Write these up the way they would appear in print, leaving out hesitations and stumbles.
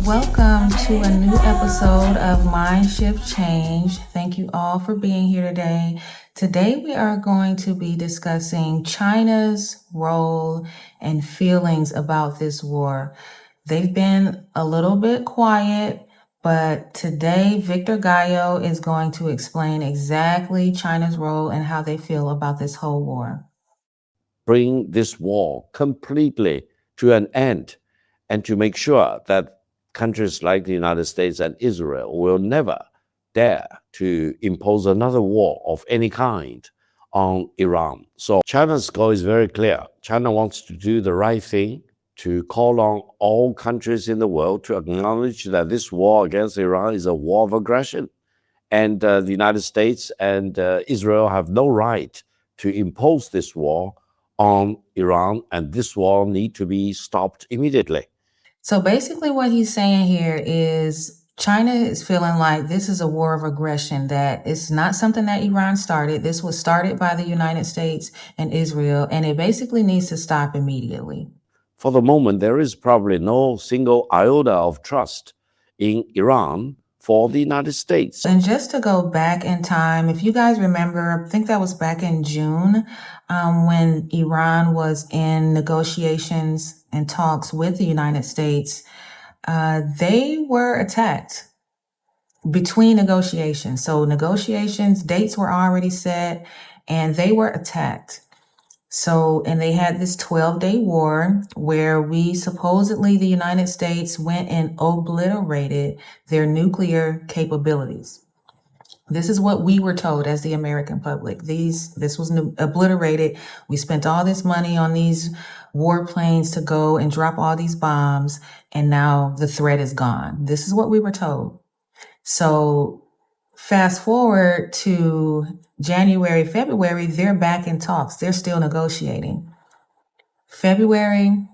Welcome to a new episode of Mind Shift Change. Thank you all for being here today. Today, we are going to be discussing China's role and feelings about this war. They've been a little bit quiet, but today, Victor Gallo is going to explain exactly China's role and how they feel about this whole war. Bring this war completely to an end and to make sure that countries like the United States and Israel will never dare to impose another war of any kind on Iran. So China's goal is very clear. China wants to do the right thing, to call on all countries in the world to acknowledge that this war against Iran is a war of aggression. And the United States and Israel have no right to impose this war on Iran, and this war need to be stopped immediately. So basically, what he's saying here is China is feeling like this is a war of aggression, that it's not something that Iran started. This was started by the United States and Israel, and it basically needs to stop immediately. For the moment, there is probably no single iota of trust in Iran for the United States. And just to go back in time, if you guys remember, I think that was back in June when Iran was in negotiations and talks with the United States. They were attacked between negotiations. So negotiations, dates were already set, and they were attacked. So, and they had this 12-day war where the United States went and obliterated their nuclear capabilities. This is what we were told as the American public. This was obliterated. We spent all this money on these warplanes to go and drop all these bombs, and now the threat is gone. This is what we were told. So fast forward to January, February, they're back in talks. They're still negotiating. February,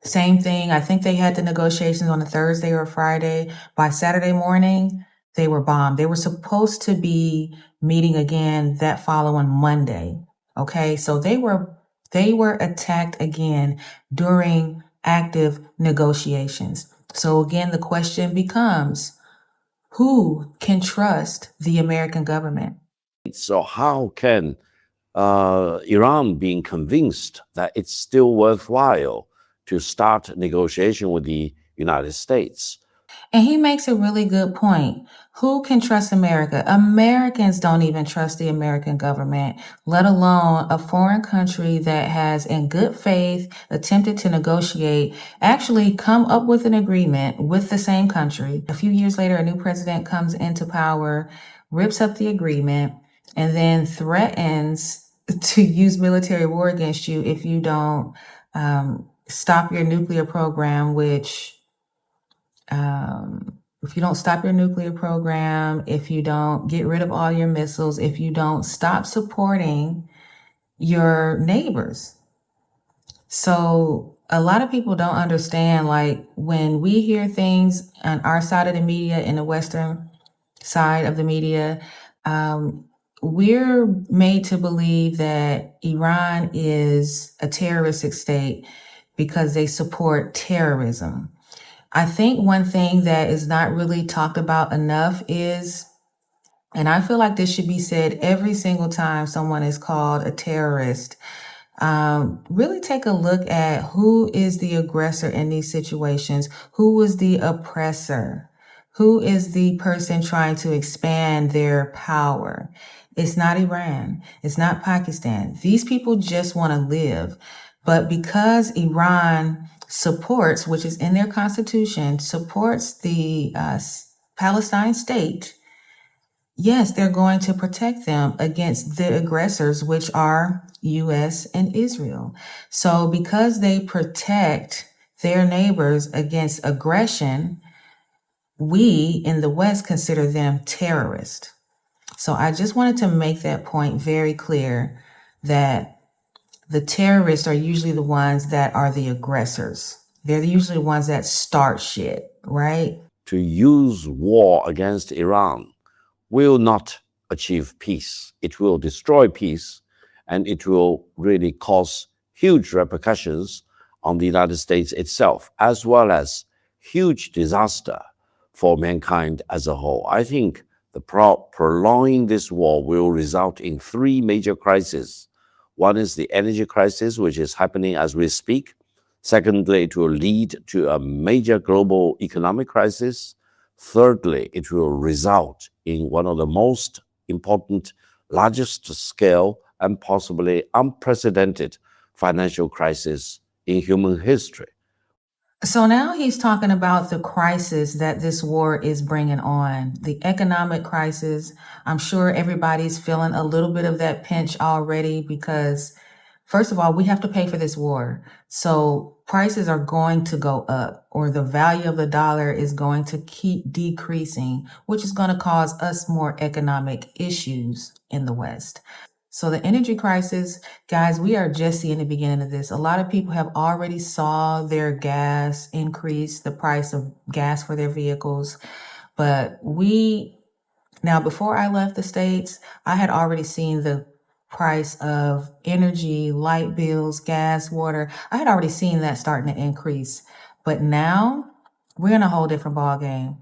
same thing. I think they had the negotiations on a Thursday or a Friday. By Saturday morning, they were bombed. They were supposed to be meeting again that following Monday. Okay, so they were attacked again during active negotiations. So again, the question becomes, who can trust the American government? So how can Iran being convinced that it's still worthwhile to start negotiation with the United States? And he makes a really good point. Who can trust America? Americans don't even trust the American government, let alone a foreign country that has, in good faith, attempted to negotiate, actually come up with an agreement with the same country. A few years later, a new president comes into power, rips up the agreement, and then threatens to use military war against you if you don't stop your nuclear program, if you don't stop your nuclear program, if you don't get rid of all your missiles, if you don't stop supporting your neighbors. So a lot of people don't understand, like when we hear things on our side of the media, in the Western side of the media, we're made to believe that Iran is a terroristic state because they support terrorism. I think one thing that is not really talked about enough is, and I feel like this should be said every single time someone is called a terrorist, really take a look at who is the aggressor in these situations, who was the oppressor, who is the person trying to expand their power. It's not Iran. It's not Pakistan. These people just want to live. But because Iran supports, which is in their constitution, supports the Palestine state, yes, they're going to protect them against the aggressors, which are U.S. and Israel. So because they protect their neighbors against aggression, we in the West consider them terrorists. So I just wanted to make that point very clear, that the terrorists are usually the ones that are the aggressors. They're usually the ones that start shit, right? To use war against Iran will not achieve peace. It will destroy peace, and it will really cause huge repercussions on the United States itself, as well as huge disaster for mankind as a whole. I think the prolonging this war will result in three major crises. One is the energy crisis, which is happening as we speak. Secondly, it will lead to a major global economic crisis. Thirdly, it will result in one of the most important, largest scale, and possibly unprecedented financial crisis in human history. So now he's talking about the crisis that this war is bringing on, the economic crisis. I'm sure everybody's feeling a little bit of that pinch already because, first of all, we have to pay for this war. So prices are going to go up, or the value of the dollar is going to keep decreasing, which is going to cause us more economic issues in the West. So the energy crisis, guys, we are just seeing the beginning of this. A lot of people have already saw their gas increase, the price of gas for their vehicles. But now before I left the States, I had already seen the price of energy, light bills, gas, water. I had already seen that starting to increase. But now we're in a whole different ballgame.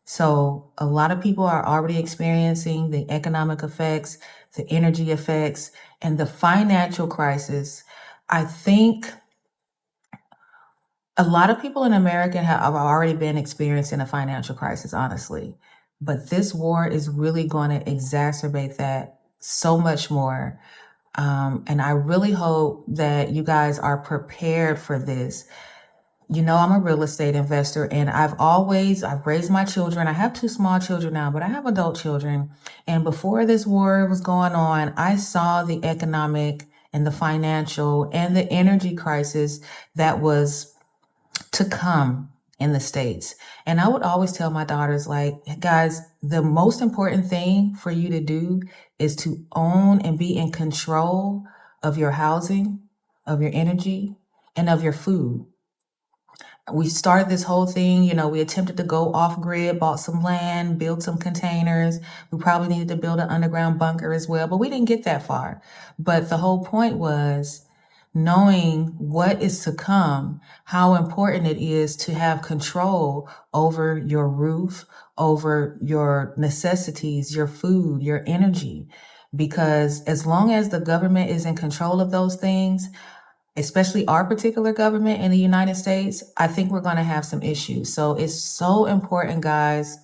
So a lot of people are already experiencing the economic effects, the energy effects, and the financial crisis. I think a lot of people in America have already been experiencing a financial crisis, honestly. But this war is really going to exacerbate that so much more. And I really hope that you guys are prepared for this. You know, I'm a real estate investor and I've raised my children. I have two small children now, but I have adult children. And before this war was going on, I saw the economic and the financial and the energy crisis that was to come in the States. And I would always tell my daughters, like, guys, the most important thing for you to do is to own and be in control of your housing, of your energy, and of your food. We started this whole thing, we attempted to go off grid, bought some land, built some containers. We probably needed to build an underground bunker as well, but we didn't get that far. But the whole point was knowing what is to come, how important it is to have control over your roof, over your necessities, your food, your energy. Because as long as the government is in control of those things, especially our particular government in the United States, I think we're going to have some issues. So it's so important, guys,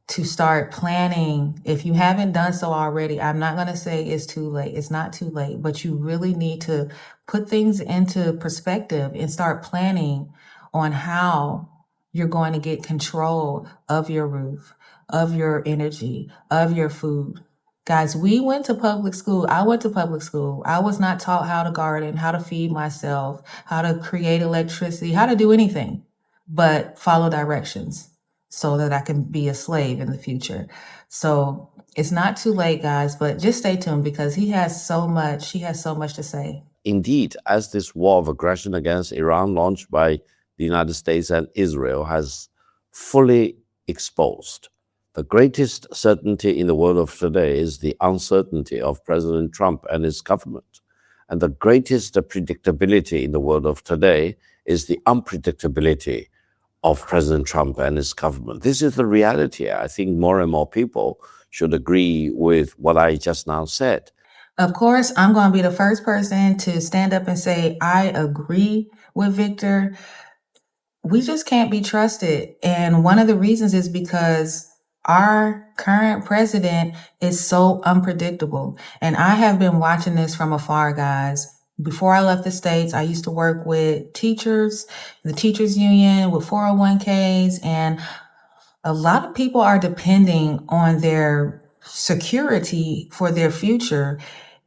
to start planning. If you haven't done so already, I'm not going to say it's too late. It's not too late, but you really need to put things into perspective and start planning on how you're going to get control of your roof, of your energy, of your food. Guys, we went to public school. I went to public school. I was not taught how to garden, how to feed myself, how to create electricity, how to do anything but follow directions so that I can be a slave in the future. So it's not too late, guys, but just stay tuned because he has so much to say. Indeed, as this war of aggression against Iran launched by the United States and Israel has fully exposed, the greatest certainty in the world of today is the uncertainty of President Trump and his government. And the greatest predictability in the world of today is the unpredictability of President Trump and his government. This is the reality. I think more and more people should agree with what I just now said. Of course, I'm going to be the first person to stand up and say, I agree with Victor. We just can't be trusted. And one of the reasons is because our current president is so unpredictable. And I have been watching this from afar, guys. Before I left the States, I used to work with teachers, the teachers union, with 401ks, and a lot of people are depending on their security for their future.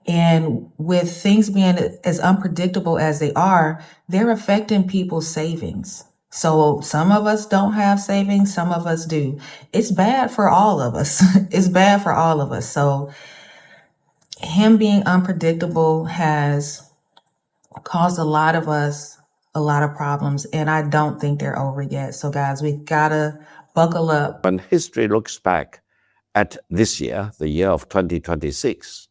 And with things being as unpredictable as they are, they're affecting people's savings. So some of us don't have savings, some of us do. It's bad for all of us. It's bad for all of us. So him being unpredictable has caused a lot of us a lot of problems, and I don't think they're over yet. So guys, we gotta buckle up. When history looks back at this year, the year of 2026,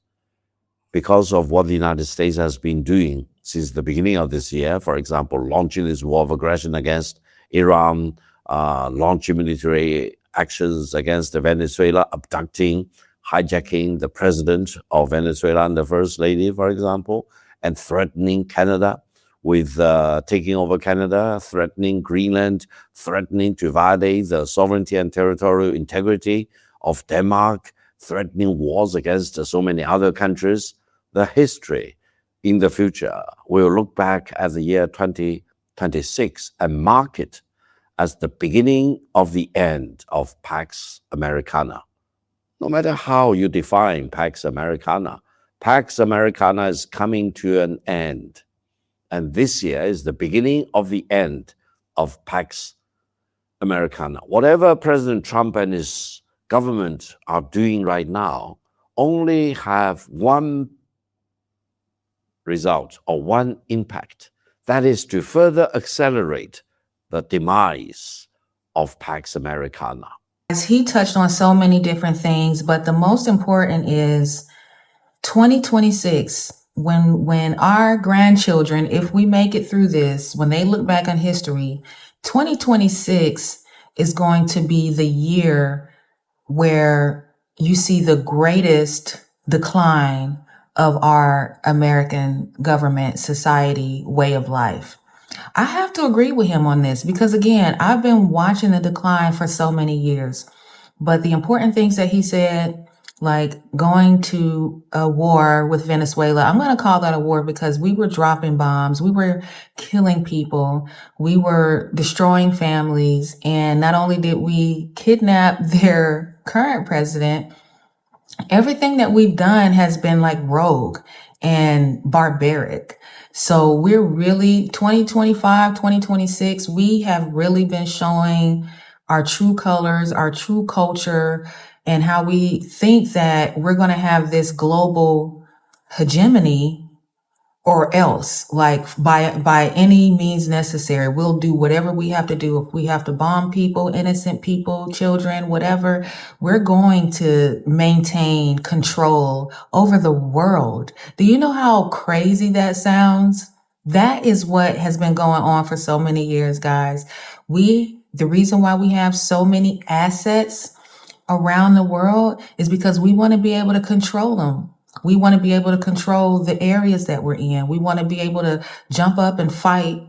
because of what the United States has been doing since the beginning of this year, for example, launching this war of aggression against Iran, launching military actions against Venezuela, abducting, hijacking the president of Venezuela and the first lady, for example, and threatening Canada with taking over Canada, threatening Greenland, threatening to violate the sovereignty and territorial integrity of Denmark, threatening wars against so many other countries. The history in the future will look back at the year 2026 and mark it as the beginning of the end of Pax Americana. No matter how you define Pax Americana is coming to an end. And this year is the beginning of the end of Pax Americana. Whatever President Trump and his government are doing right now only have one result or one impact. That is to further accelerate the demise of Pax Americana. He touched on so many different things, but the most important is 2026, when our grandchildren, if we make it through this, when they look back on history, 2026 is going to be the year where you see the greatest decline of our American government, society, way of life. I have to agree with him on this because, again, I've been watching the decline for so many years. But the important things that he said, like going to a war with Venezuela, I'm going to call that a war because we were dropping bombs, we were killing people, we were destroying families. And not only did we kidnap their current president, everything that we've done has been like rogue and barbaric. So we're really 2025, 2026, we have really been showing our true colors, our true culture, and how we think that we're going to have this global hegemony or else, like by any means necessary. We'll do whatever we have to do. If we have to bomb people, innocent people, children, whatever, we're going to maintain control over the world. Do you know how crazy that sounds? That is what has been going on for so many years, guys. The reason why we have so many assets around the world is because we want to be able to control them. We want to be able to control the areas that we're in. We want to be able to jump up and fight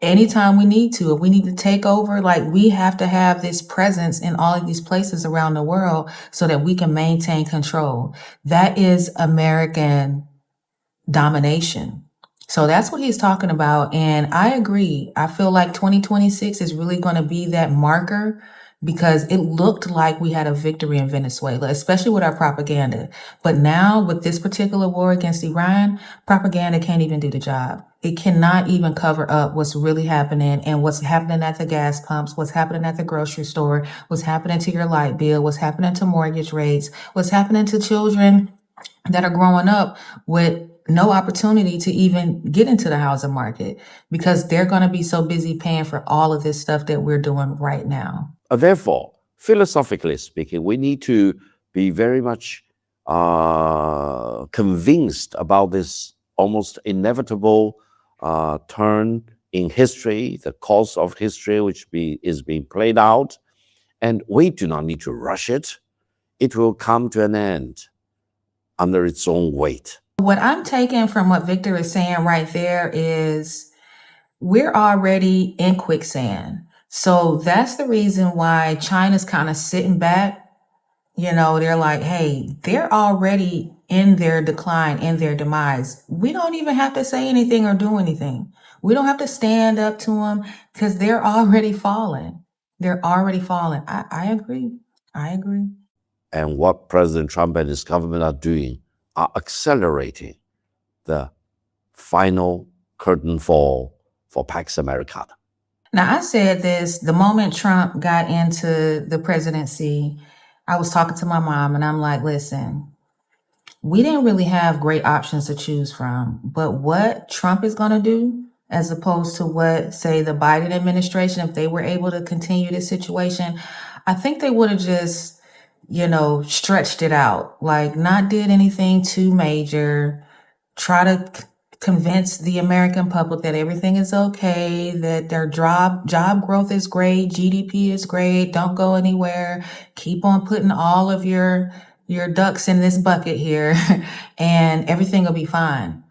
anytime we need to. If we need to take over, like, we have to have this presence in all of these places around the world so that we can maintain control. That is American domination. So that's what he's talking about. And I agree. I feel like 2026 is really going to be that marker because it looked like we had a victory in Venezuela, especially with our propaganda. But now with this particular war against Iran, propaganda can't even do the job. It cannot even cover up what's really happening and what's happening at the gas pumps, what's happening at the grocery store, what's happening to your light bill, what's happening to mortgage rates, what's happening to children that are growing up with no opportunity to even get into the housing market because they're going to be so busy paying for all of this stuff that we're doing right now. Therefore, philosophically speaking, we need to be very much convinced about this almost inevitable turn in history, the course of history which is being played out, and we do not need to rush it. It will come to an end under its own weight. What I'm taking from what Victor is saying right there is we're already in quicksand. So that's the reason why China's kind of sitting back. You know, they're like, hey, they're already in their decline, in their demise. We don't even have to say anything or do anything. We don't have to stand up to them because they're already falling. They're already falling. I agree. I agree. And what President Trump and his government are doing are accelerating the final curtain fall for Pax Americana. Now, I said this the moment Trump got into the presidency. I was talking to my mom and I'm like, listen, we didn't really have great options to choose from. But what Trump is going to do, as opposed to what, say, the Biden administration, if they were able to continue this situation, I think they would have just, stretched it out, like not did anything too major, try to convince the American public that everything is okay, that their job growth is great, GDP is great, don't go anywhere, keep on putting all of your ducks in this bucket here, and everything will be fine.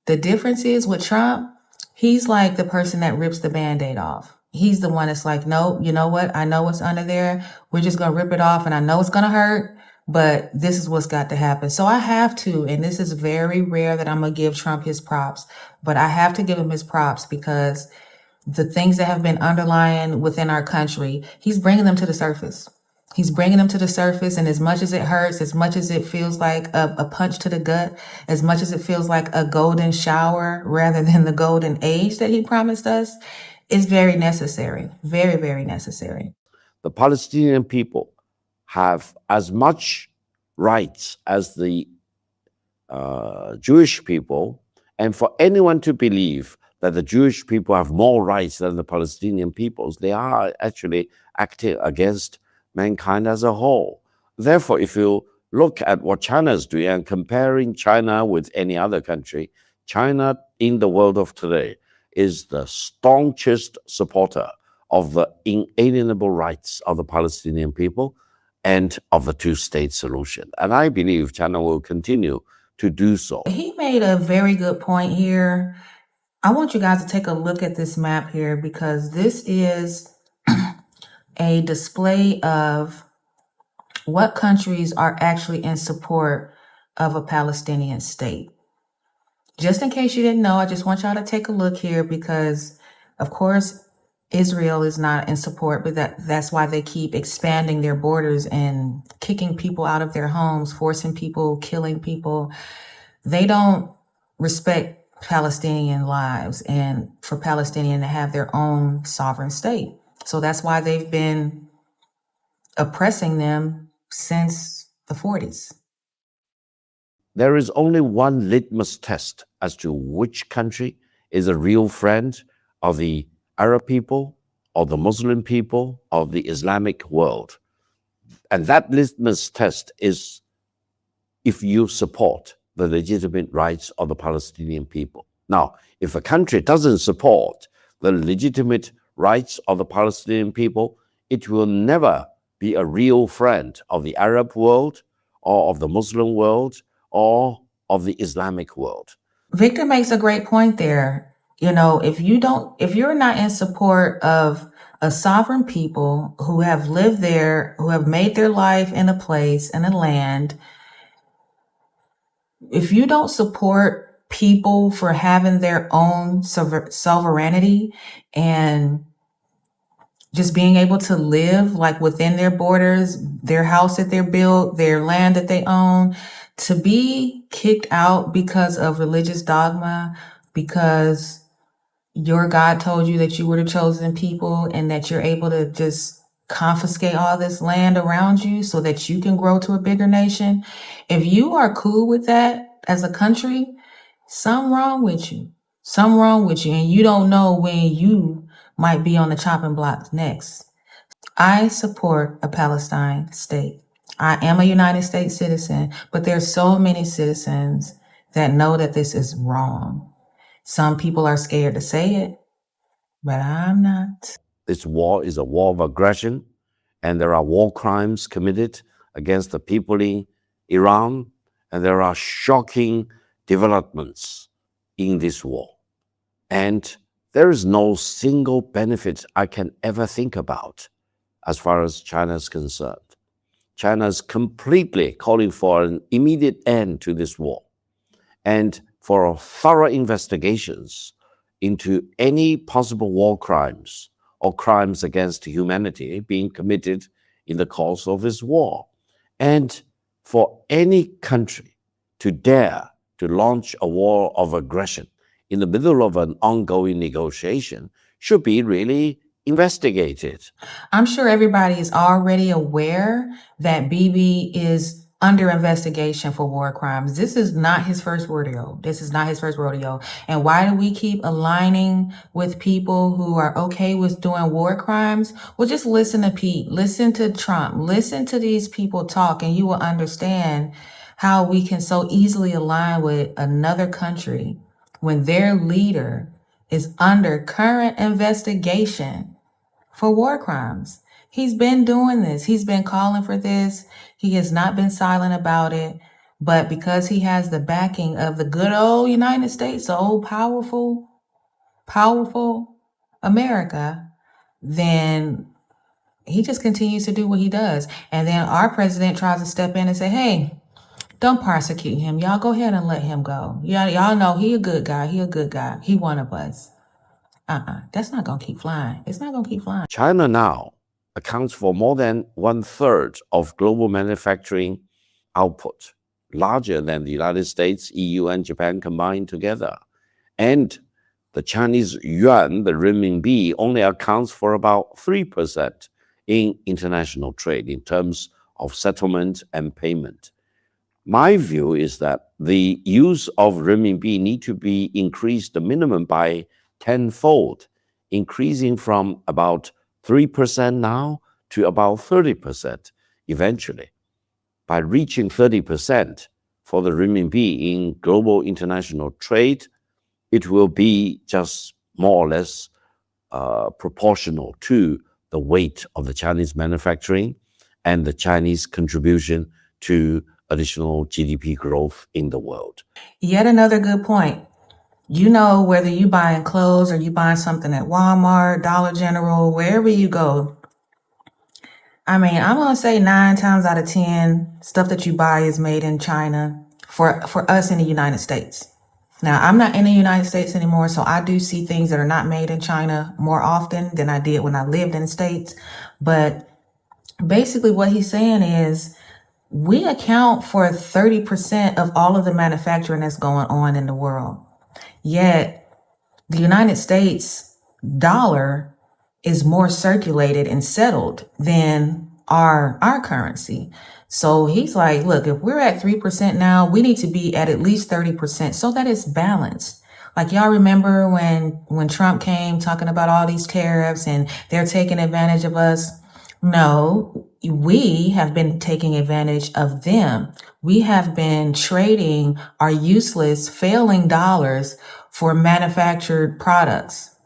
The difference is with Trump, he's like the person that rips the Band-Aid off. He's the one that's like, nope, you know what? I know what's under there. We're just going to rip it off, and I know it's going to hurt, but this is what's got to happen. So I have to, and this is very rare that I'm going to give Trump his props, but I have to give him his props because the things that have been underlying within our country, he's bringing them to the surface. He's bringing them to the surface, and as much as it hurts, as much as it feels like a punch to the gut, as much as it feels like a golden shower rather than the golden age that he promised us, is very necessary. Very, very necessary. The Palestinian people have as much rights as the Jewish people, and for anyone to believe that the Jewish people have more rights than the Palestinian peoples, they are actually acting against mankind as a whole. Therefore, if you look at what China is doing and comparing China with any other country, China in the world of today is the staunchest supporter of the inalienable rights of the Palestinian people and of the two-state solution. And I believe China will continue to do so. He made a very good point here. I want you guys to take a look at this map here because this is a display of what countries are actually in support of a Palestinian state. Just in case you didn't know, I just want y'all to take a look here because, of course, Israel is not in support, but that's why they keep expanding their borders and kicking people out of their homes, forcing people, killing people. They don't respect Palestinian lives and for Palestinian to have their own sovereign state. So that's why they've been oppressing them since the 40s. There is only one litmus test as to which country is a real friend of the Arab people, of the Muslim people, of the Islamic world. And that litmus test is if you support the legitimate rights of the Palestinian people. Now, if a country doesn't support the legitimate rights of the Palestinian people, it will never be a real friend of the Arab world or of the Muslim world or of the Islamic world. Victor makes a great point there. You know, if you're not in support of a sovereign people who have lived there, who have made their life in a place, in a land, if you don't support people for having their own sovereignty and just being able to live like within their borders, their house that they're built, their land that they own, to be kicked out because of religious dogma, because your God told you that you were the chosen people and that you're able to just confiscate all this land around you so that you can grow to a bigger nation. If you are cool with that as a country, something wrong with you. Something wrong with you. And you don't know when you might be on the chopping block next. I support a Palestine state. I am a United States citizen, but there's so many citizens that know that this is wrong. Some people are scared to say it, but I'm not. This war is a war of aggression, and there are war crimes committed against the people in Iran, and there are shocking developments in this war. And there is no single benefit I can ever think about as far as China is concerned. China is completely calling for an immediate end to this war and for thorough investigations into any possible war crimes or crimes against humanity being committed in the course of this war. And for any country to dare to launch a war of aggression in the middle of an ongoing negotiation should be really investigated. I'm sure everybody is already aware that Bibi is under investigation for war crimes. This is not his first rodeo. This is not his first rodeo. And why do we keep aligning with people who are okay with doing war crimes? Well, just listen to Pete, listen to Trump, listen to these people talk, and you will understand how we can so easily align with another country when their leader is under current investigation for war crimes. He's been doing this. He's been calling for this. He has not been silent about it. But because he has the backing of the good old United States, the old powerful America, then he just continues to do what he does. And then our president tries to step in and say, hey, don't prosecute him. Y'all go ahead and let him go. Y'all know he a good guy. He a good guy. He one of us. That's not going to keep flying. It's not going to keep flying. China now accounts for more than 1/3 of global manufacturing output, larger than the United States, EU, and Japan combined together. And the Chinese yuan, the renminbi, only accounts for about 3% in international trade in terms of settlement and payment. My view is that the use of renminbi need to be increased the minimum by tenfold, increasing from about 3% now to about 30% eventually. By reaching 30% for the renminbi in global international trade, it will be just more or less proportional to the weight of the Chinese manufacturing and the Chinese contribution to additional GDP growth in the world. Yet another good point. You know, whether you buying clothes or you buying something at Walmart, Dollar General, wherever you go, I mean, I'm going to say 9 times out of 10, stuff that you buy is made in China for us in the United States. Now, I'm not in the United States anymore, so I do see things that are not made in China more often than I did when I lived in the States. But basically what he's saying is we account for 30% of all of the manufacturing that's going on in the world. Yet the United States dollar is more circulated and settled than our currency. So he's like, look, if we're at 3% now, we need to be at least 30% so that it's balanced. Like, y'all remember when Trump came talking about all these tariffs and they're taking advantage of us? No, we have been taking advantage of them. We have been trading our useless, failing dollars for manufactured products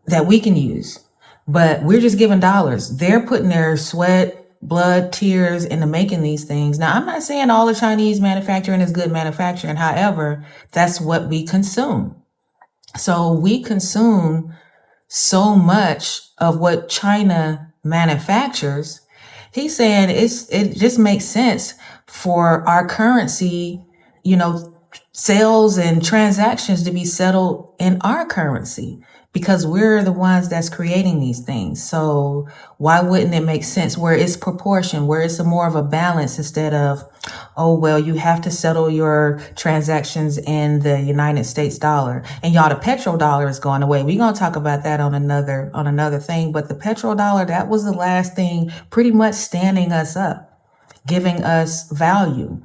that we can use. But we're just giving dollars. They're putting their sweat, blood, tears into making these things. Now, I'm not saying all the Chinese manufacturing is good manufacturing. However, that's what we consume. So we consume so much of what China manufactures. He's saying it just makes sense for our currency, sales and transactions to be settled in our currency because we're the ones that's creating these things. So why wouldn't it make sense where it's proportion, where it's more of a balance instead of, oh, well, you have to settle your transactions in the United States dollar. And y'all, the petrodollar is going away. We're going to talk about that on another thing. But the petrodollar, that was the last thing pretty much standing us up, giving us value.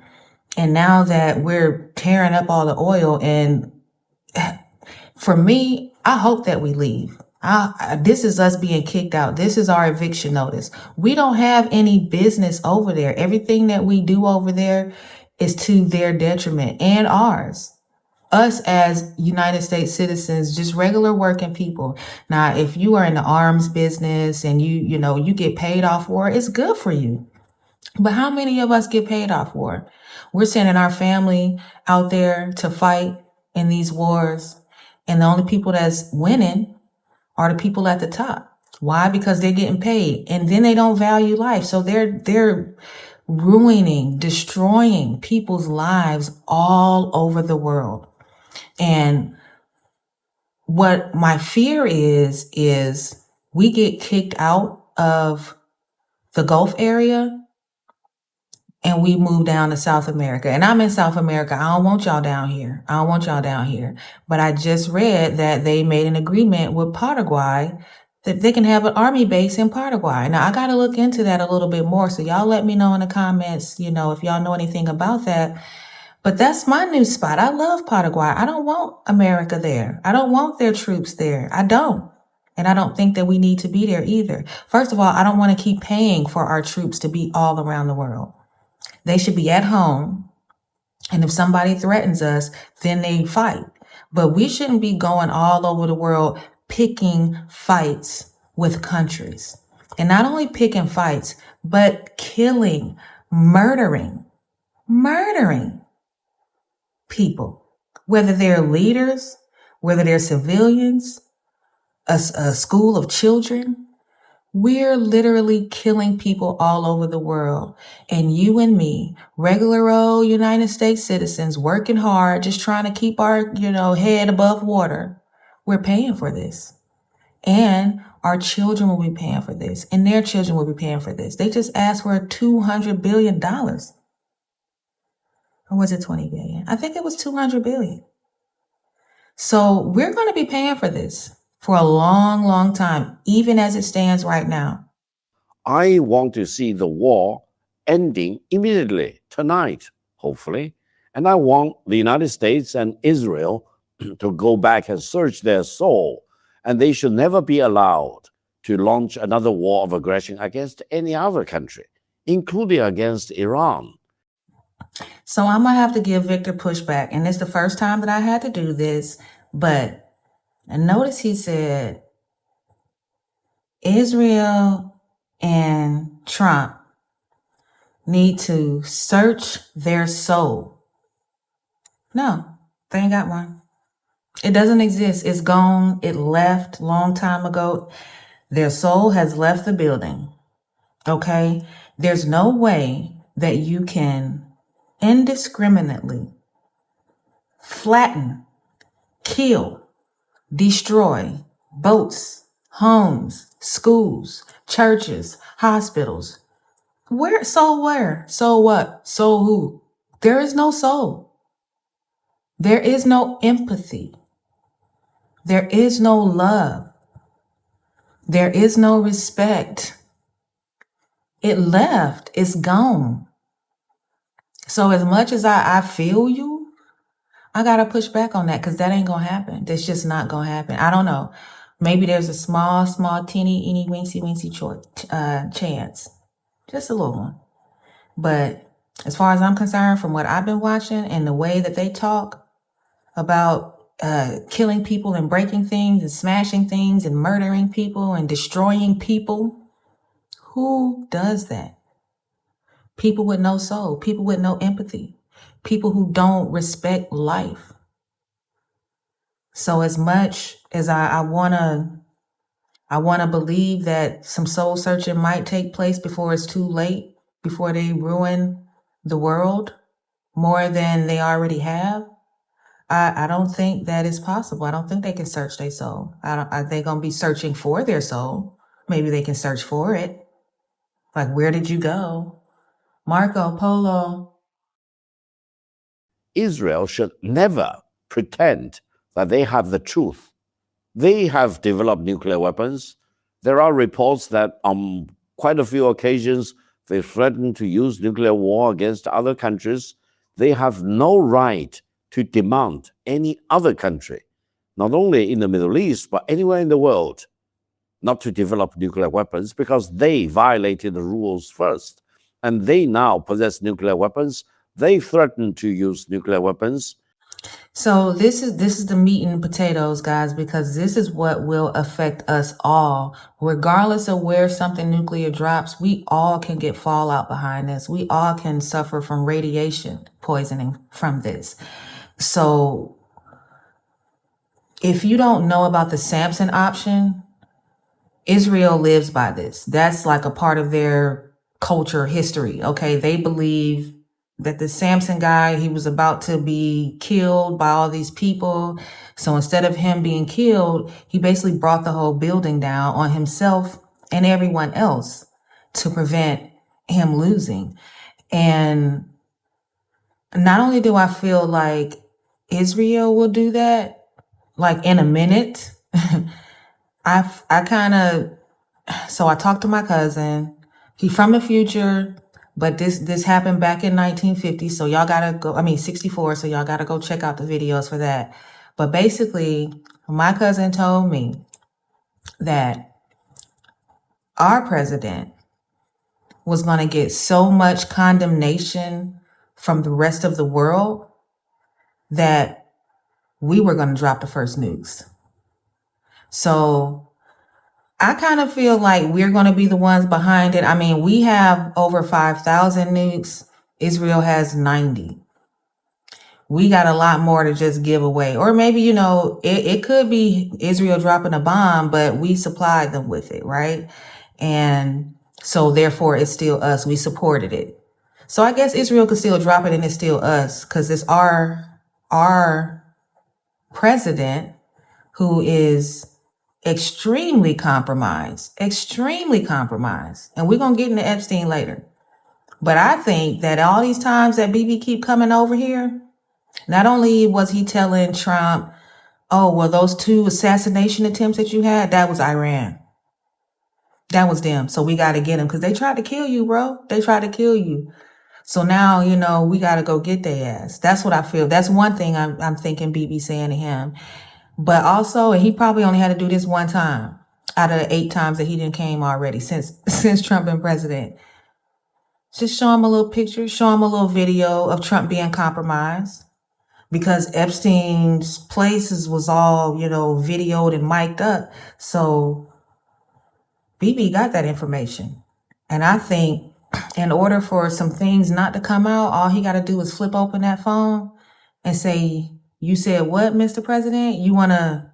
And now that we're tearing up all the oil, and for me, I hope that we leave. This is us being kicked out. This is our eviction notice. We don't have any business over there. Everything that we do over there is to their detriment and ours. Us as United States citizens, just regular working people. Now, if you are in the arms business and you get paid off war, it's good for you. But how many of us get paid off war? We're sending our family out there to fight in these wars. And the only people that's winning are the people at the top. Why? Because they're getting paid. And then they don't value life. So they're ruining, destroying people's lives all over the world. And what my fear is we get kicked out of the Gulf area and we move down to South America. And I'm in South America. I don't want y'all down here. But I just read that they made an agreement with Paraguay that they can have an army base in Paraguay. Now, I got to look into that a little bit more. So y'all let me know in the comments, if y'all know anything about that. But that's my new spot. I love Paraguay. I don't want America there. I don't want their troops there. I don't. And I don't think that we need to be there either. First of all, I don't want to keep paying for our troops to be all around the world. They should be at home And if somebody threatens us, then they fight. But we shouldn't be going all over the world picking fights with countries. And not only picking fights, but killing, murdering people, whether they're leaders, whether they're civilians, a school of children. We're literally killing people all over the world. And you and me, regular old United States citizens working hard, just trying to keep our, head above water, we're paying for this. And our children will be paying for this. And their children will be paying for this. They just asked for $200 billion. Or was it 20 billion? I think it was 200 billion. So we're going to be paying for this for a long, long time, even as it stands right now. I want to see the war ending immediately, tonight, hopefully. And I want the United States and Israel to go back and search their soul. And they should never be allowed to launch another war of aggression against any other country, including against Iran. So I'm going to have to give Victor pushback. And it's the first time that I had to do this. But notice he said Israel and Trump need to search their soul. No, they ain't got one. It doesn't exist. It's gone. It left long time ago. Their soul has left the building. Okay? There's no way that you can indiscriminately flatten, kill, destroy boats, homes, schools, churches, hospitals. Where? So where? So what? So who? There is no soul. There is no empathy. There is no love. There is no respect. It left. It's gone. So as much as I feel you, I got to push back on that because that ain't going to happen. That's just not going to happen. I don't know. Maybe there's a small, teeny, weensy chance. Just a little one. But as far as I'm concerned, from what I've been watching and the way that they talk about killing people and breaking things and smashing things and murdering people and destroying people, who does that? People with no soul, people with no empathy, people who don't respect life. So as much as I want to believe that some soul searching might take place before it's too late, before they ruin the world more than they already have, I don't think that is possible. I don't think they can search their soul. Are they going to be searching for their soul? Maybe they can search for it. Like, where did you go? Marco Polo. Israel should never pretend that they have the truth. They have developed nuclear weapons. There are reports that on quite a few occasions they threaten to use nuclear war against other countries. They have no right to demand any other country, not only in the Middle East, but anywhere in the world, not to develop nuclear weapons because they violated the rules first. And they now possess nuclear weapons. They threaten to use nuclear weapons. So this is the meat and potatoes, guys, because this is what will affect us all. Regardless of where something nuclear drops, we all can get fallout behind this. We all can suffer from radiation poisoning from this. So if you don't know about the Samson option, Israel lives by this. That's like a part of their culture history. Okay. They believe that the Samson guy, he was about to be killed by all these people. So instead of him being killed, he basically brought the whole building down on himself and everyone else to prevent him losing. And not only do I feel like Israel will do that, like in a minute, I talked to my cousin. He's from the future, but this happened back in 1950. So y'all gotta go, 64. So y'all gotta go check out the videos for that. But basically, my cousin told me that our president was going to get so much condemnation from the rest of the world that we were going to drop the first nukes. So I kind of feel like we're going to be the ones behind it. I mean, we have over 5,000 nukes. Israel has 90. We got a lot more to just give away. Or maybe, you know, it could be Israel dropping a bomb, but we supplied them with it, right? And so therefore it's still us. We supported it. So I guess Israel could still drop it and it's still us because it's our president who is extremely compromised. And we're going to get into Epstein later. But I think that all these times that BB keep coming over here, not only was he telling Trump, oh, well, those 2 assassination attempts that you had, that was Iran. That was them. So we got to get them because they tried to kill you, bro. They tried to kill you. So now, you know, we got to go get their ass. That's what I feel. That's one thing I'm thinking BB saying to him. But also, and he probably only had to do this one time out of the 8 times that he didn't came already since Trump been president. Just show him a little picture, show him a little video of Trump being compromised. Because Epstein's places was all, you know, videoed and mic'd up. So BB got that information. And I think in order for some things not to come out, all he got to do is flip open that phone and say, you said what, Mr. President? You want to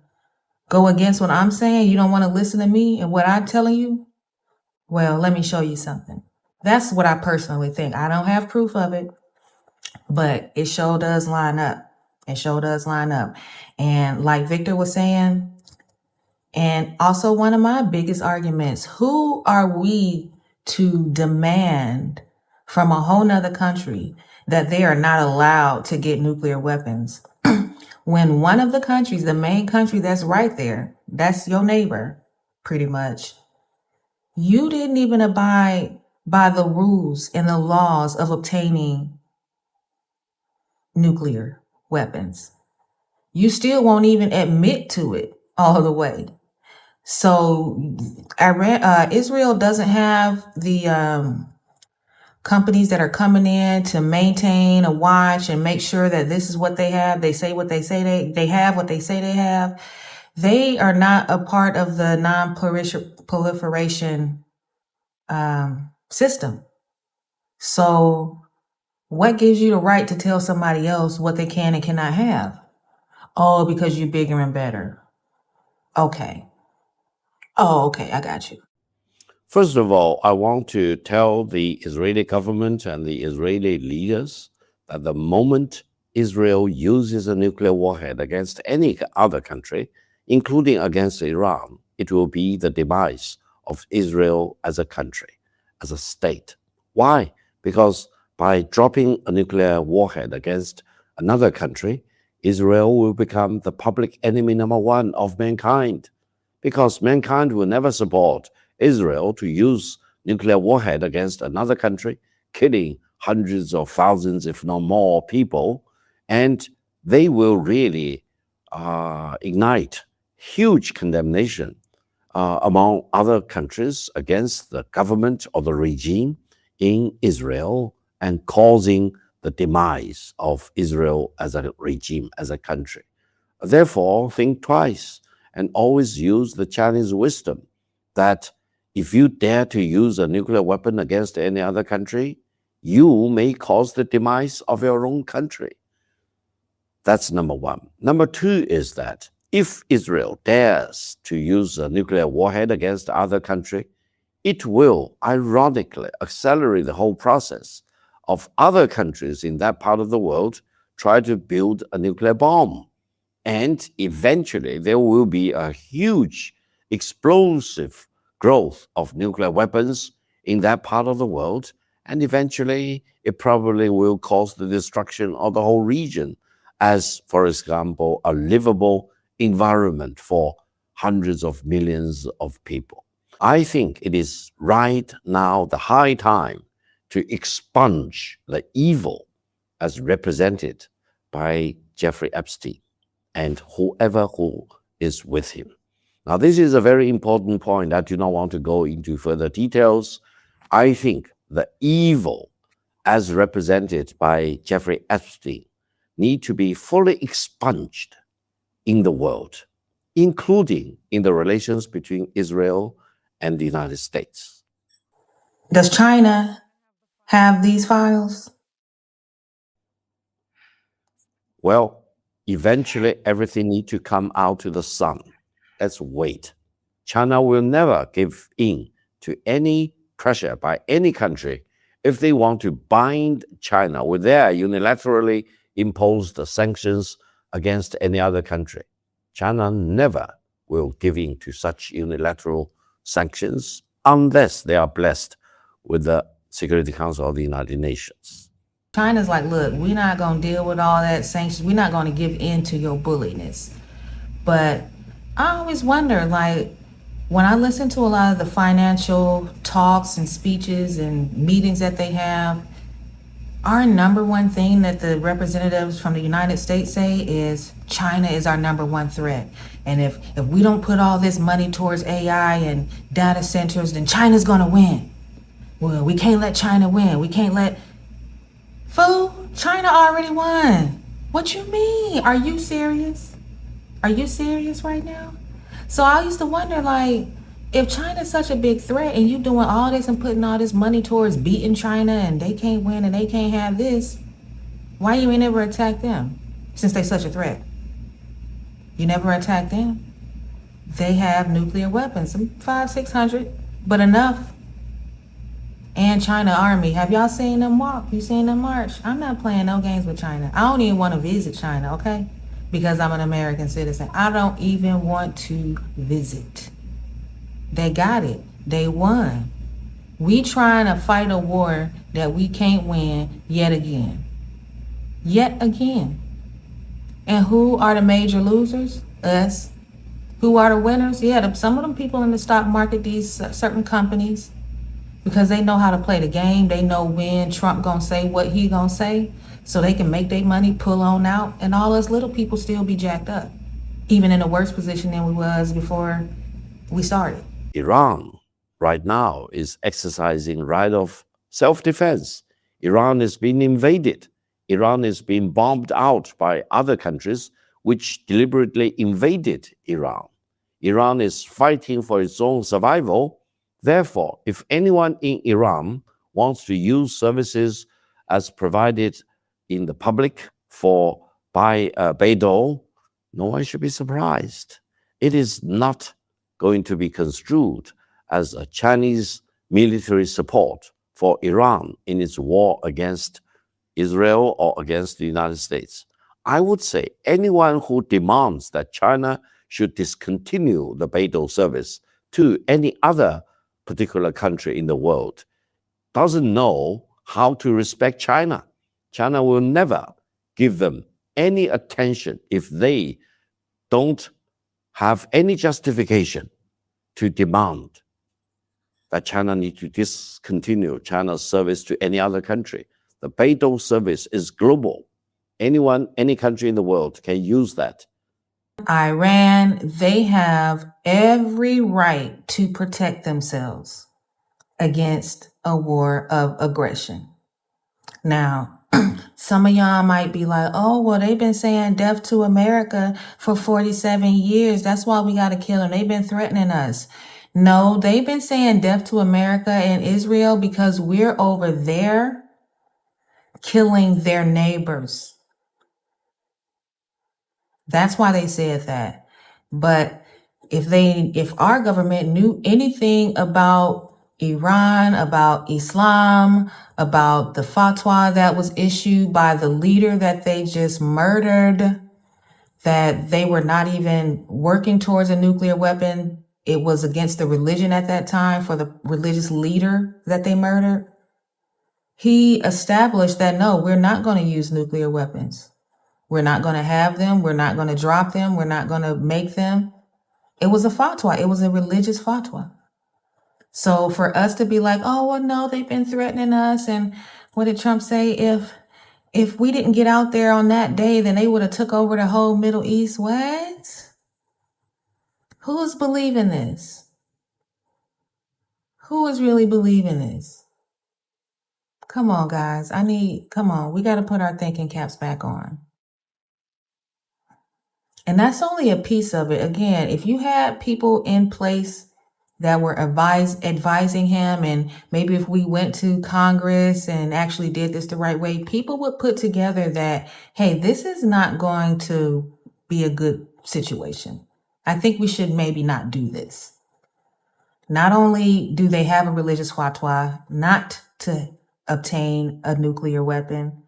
go against what I'm saying? You don't want to listen to me and what I'm telling you? Well, let me show you something. That's what I personally think. I don't have proof of it, but it sure does line up. And like Victor was saying, and also one of my biggest arguments, who are we to demand from a whole nother country that they are not allowed to get nuclear weapons? When one of the countries, the main country that's right there, that's your neighbor, pretty much, you didn't even abide by the rules and the laws of obtaining nuclear weapons. You still won't even admit to it all the way. So Israel doesn't have the companies that are coming in to maintain a watch and make sure that this is what they have. They say what they say they have what they say they have. They are not a part of the non-proliferation system. So what gives you the right to tell somebody else what they can and cannot have? Oh, because you're bigger and better. Okay. Oh, okay. I got you. First of all, I want to tell the Israeli government and the Israeli leaders that the moment Israel uses a nuclear warhead against any other country, including against Iran, it will be the demise of Israel as a country, as a state. Why? Because by dropping a nuclear warhead against another country, Israel will become the public enemy number 1 of mankind, because mankind will never support Israel to use nuclear warhead against another country, killing hundreds of thousands, if not more, people, and they will really ignite huge condemnation among other countries against the government or the regime in Israel and causing the demise of Israel as a regime, as a country. Therefore, think twice and always use the Chinese wisdom that if you dare to use a nuclear weapon against any other country, you may cause the demise of your own country. That's number 1. Number 2 is that if Israel dares to use a nuclear warhead against other country, it will ironically accelerate the whole process of other countries in that part of the world try to build a nuclear bomb. And eventually there will be a huge explosive growth of nuclear weapons in that part of the world. And eventually it probably will cause the destruction of the whole region as, for example, a livable environment for hundreds of millions of people. I think it is right now the high time to expunge the evil as represented by Jeffrey Epstein and whoever who is with him. Now, this is a very important point. I do not want to go into further details. I think the evil as represented by Jeffrey Epstein, need to be fully expunged in the world, including in the relations between Israel and the United States. Does China have these files? Well, eventually everything needs to come out to the sun. Let's wait. China will never give in to any pressure by any country if they want to bind China with their unilaterally imposed sanctions against any other country. China never will give in to such unilateral sanctions unless they are blessed with the Security Council of the United Nations. China's like, look, we're not going to deal with all that sanctions. We're not going to give in to your bulliness. But I always wonder, like, when I listen to a lot of the financial talks and speeches and meetings that they have, our number one thing that the representatives from the United States say is China is our number one threat. And if we don't put all this money towards AI and data centers, then China's going to win. Well, we can't let China win. We can't let... Fool, China already won. What you mean? Are you serious? Are you serious right now? So I used to wonder, like, if China's such a big threat and you doing all this and putting all this money towards beating China and they can't win and they can't have this, why you ain't never attack them since they such a threat? You never attack them. They have nuclear weapons, some 500-600, but enough. And China army, have y'all seen them walk? You seen them march? I'm not playing no games with China. I don't even want to visit China, okay? Because I'm an American citizen. I don't even want to visit. They got it. They won. We trying to fight a war that we can't win yet again. Yet again. And who are the major losers? Us. Who are the winners? Yeah, some of them people in the stock market, these certain companies, because they know how to play the game. They know when Trump gonna say what he gonna say, so they can make their money, pull on out, and all us little people still be jacked up, even in a worse position than we was before we started. Iran right now is exercising right of self-defense. Iran is being invaded. Iran is being bombed out by other countries which deliberately invaded Iran. Iran is fighting for its own survival. Therefore, if anyone in Iran wants to use services as provided in the public by Beidou, no one should be surprised. It is not going to be construed as a Chinese military support for Iran in its war against Israel or against the United States. I would say anyone who demands that China should discontinue the Beidou service to any other particular country in the world doesn't know how to respect China. China will never give them any attention if they don't have any justification to demand that China need to discontinue China's service to any other country. The Beidou service is global. Anyone, any country in the world can use that. Iran, they have every right to protect themselves against a war of aggression. Now, some of y'all might be like, oh, well, they've been saying death to America for 47 years. That's why we got to kill them. They've been threatening us. No, they've been saying death to America and Israel because we're over there killing their neighbors. That's why they said that. But if our government knew anything about Iran, about Islam, about the fatwa that was issued by the leader that they just murdered, that they were not even working towards a nuclear weapon. It was against the religion at that time for the religious leader that they murdered. He established that, no, we're not going to use nuclear weapons. We're not going to have them. We're not going to drop them. We're not going to make them. It was a fatwa. It was a religious fatwa. So for us to be like, oh, well, no, they've been threatening us. And what did Trump say? If we didn't get out there on that day, then they would have took over the whole Middle East. What? Who's believing this? Who is really believing this? Come on, guys. Come on. We got to put our thinking caps back on. And that's only a piece of it. Again, if you had people in place that were advising him, and maybe if we went to Congress and actually did this the right way, people would put together that, hey, this is not going to be a good situation. I think we should maybe not do this. Not only do they have a religious fatwa not to obtain a nuclear weapon,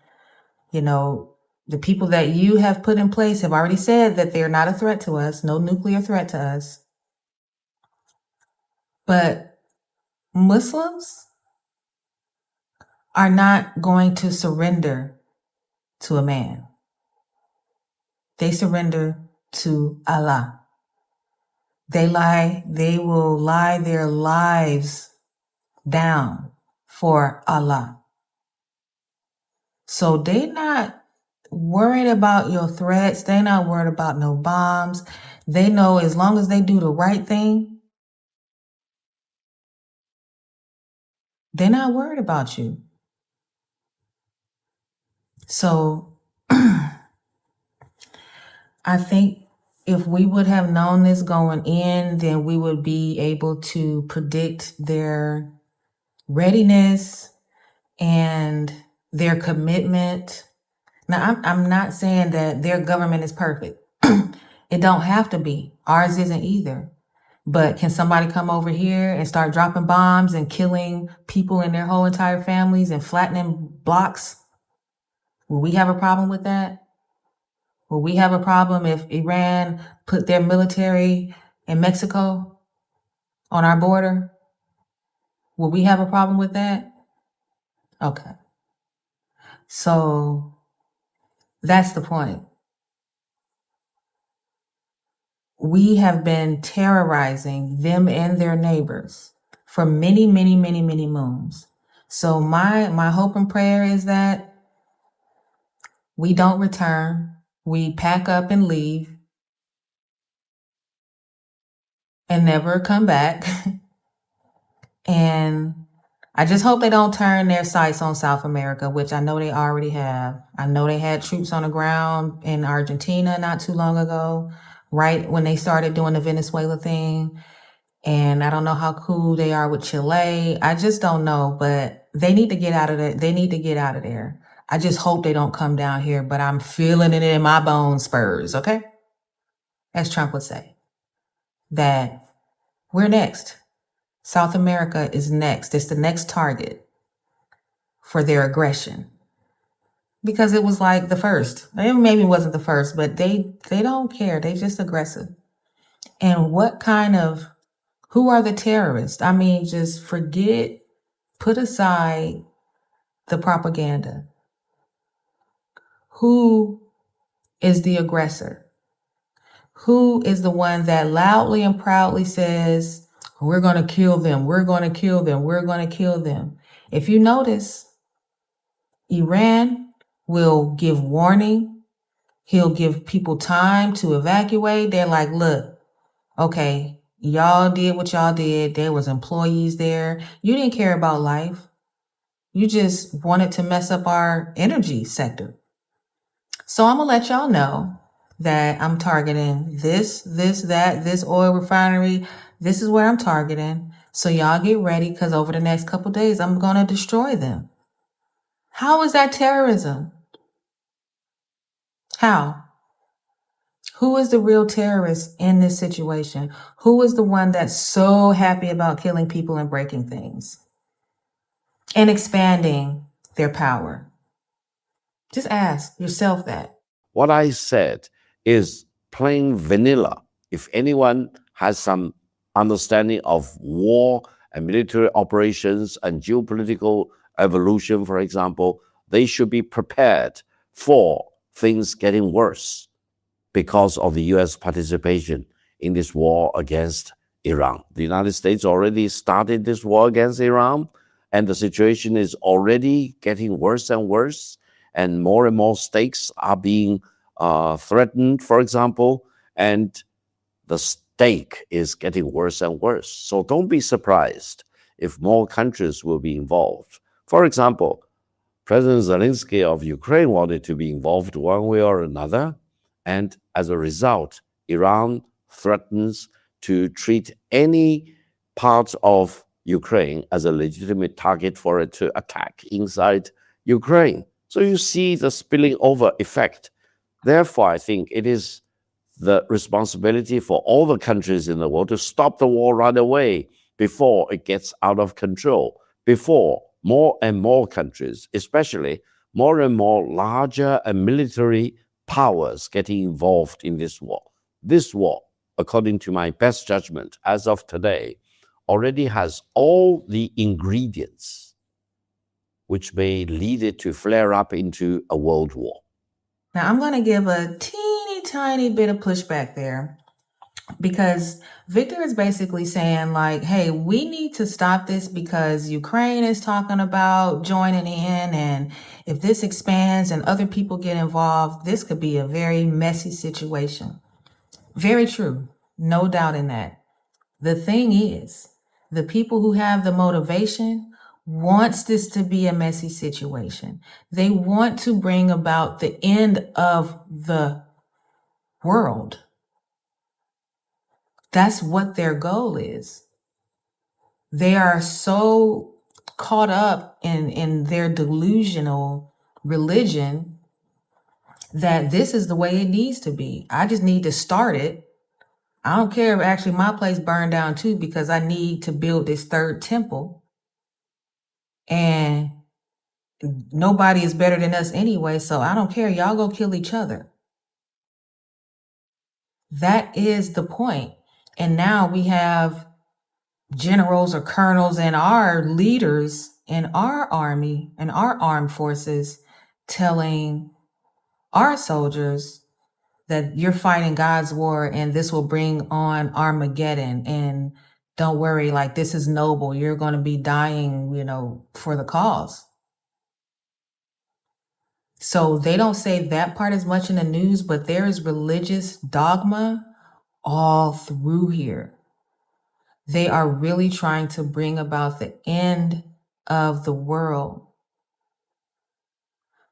the people that you have put in place have already said that they're not a threat to us, no nuclear threat to us. But Muslims are not going to surrender to a man. They surrender to Allah. They will lie their lives down for Allah. So they not worried about your threats. They not worried about no bombs. They know as long as they do the right thing, they're not worried about you. So I think if we would have known this going in, then we would be able to predict their readiness and their commitment. Now, I'm not saying that their government is perfect. It don't have to be. Ours isn't either. But can somebody come over here and start dropping bombs and killing people and their whole entire families and flattening blocks? Will we have a problem with that? Will we have a problem if Iran put their military in Mexico on our border? Will we have a problem with that? Okay. So that's the point. We have been terrorizing them and their neighbors for many, many, many, many moons. So my hope and prayer is that we don't return. We pack up and leave and never come back. And I just hope they don't turn their sights on South America, which I know they already have. I know they had troops on the ground in Argentina not too long ago, right when they started doing the Venezuela thing. And I don't know how cool they are with Chile. I just don't know, but they need to get out of there. They need to get out of there. I just hope they don't come down here, but I'm feeling it in my bones, Spurs, okay? As Trump would say, that we're next. South America is next. It's the next target for their aggression. Because it was like the first. It maybe wasn't the first, but they don't care. They just aggressive. And who are the terrorists? I mean, just put aside the propaganda. Who is the aggressor? Who is the one that loudly and proudly says, we're going to kill them, we're going to kill them, we're going to kill them? If you notice, Iran will give warning. He'll give people time to evacuate. They're like, look, okay, y'all did what y'all did. There was employees there. You didn't care about life. You just wanted to mess up our energy sector. So I'm going to let y'all know that I'm targeting this, this oil refinery. This is where I'm targeting. So y'all get ready, because over the next couple of days, I'm going to destroy them. How is that terrorism? How? Who is the real terrorist in this situation? Who is the one that's so happy about killing people and breaking things and expanding their power? Just ask yourself that. What I said is plain vanilla. If anyone has some understanding of war and military operations and geopolitical evolution, for example, they should be prepared for things getting worse because of the US participation in this war against Iran. The United States already started this war against Iran, and the situation is already getting worse and worse, and more stakes are being threatened, for example, and the stake is getting worse and worse. So don't be surprised if more countries will be involved. For example, President Zelensky of Ukraine wanted to be involved one way or another, and as a result, Iran threatens to treat any part of Ukraine as a legitimate target for it to attack inside Ukraine. So you see the spilling over effect. Therefore, I think it is the responsibility for all the countries in the world to stop the war right away before it gets out of control, before more and more countries, especially more and more larger and military powers, getting involved in this war. This war, according to my best judgment as of today, already has all the ingredients which may lead it to flare up into a world war. Now, I'm going to give a teeny tiny bit of pushback there, because Victor is basically saying, like, hey, we need to stop this because Ukraine is talking about joining in, and if this expands and other people get involved, this could be a very messy situation. Very true. No doubt in that. The thing is, the people who have the motivation wants this to be a messy situation. They want to bring about the end of the world. That's what their goal is. They are so caught up in their delusional religion that this is the way it needs to be. I just need to start it. I don't care if actually my place burned down too, because I need to build this third temple. And nobody is better than us anyway, so I don't care. Y'all go kill each other. That is the point. And now we have generals or colonels and our leaders in our army and our armed forces telling our soldiers that you're fighting God's war and this will bring on Armageddon, and don't worry, like, this is noble. You're going to be dying, for the cause. So they don't say that part as much in the news, but there is religious dogma all through here. They are really trying to bring about the end of the world.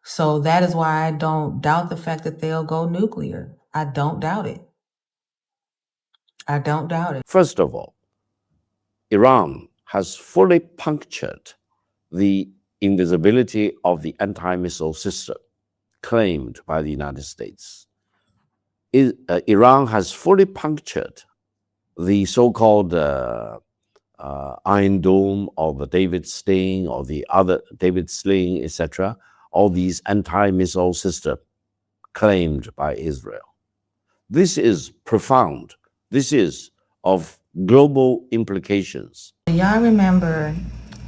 So that is why I don't doubt the fact that they'll go nuclear. I don't doubt it. I don't doubt it. First of all, Iran has fully punctured the invisibility of the anti-missile system claimed by the United States. Iran has fully punctured the so-called Iron Dome or the David Sling or the other David Sling, etc., all these anti-missile systems claimed by Israel. This is profound. This is of global implications. Y'all remember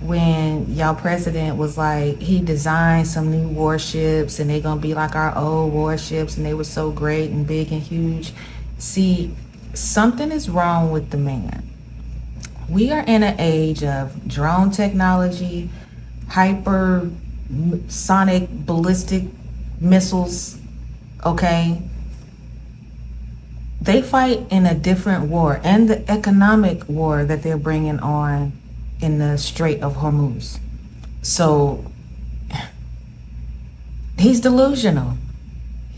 when y'all president was like, he designed some new warships and they're going to be like our old warships and they were so great and big and huge? See, something is wrong with the man. We are in an age of drone technology, hypersonic ballistic missiles, okay? They fight in a different war, and the economic war that they're bringing on in the Strait of Hormuz. So he's delusional.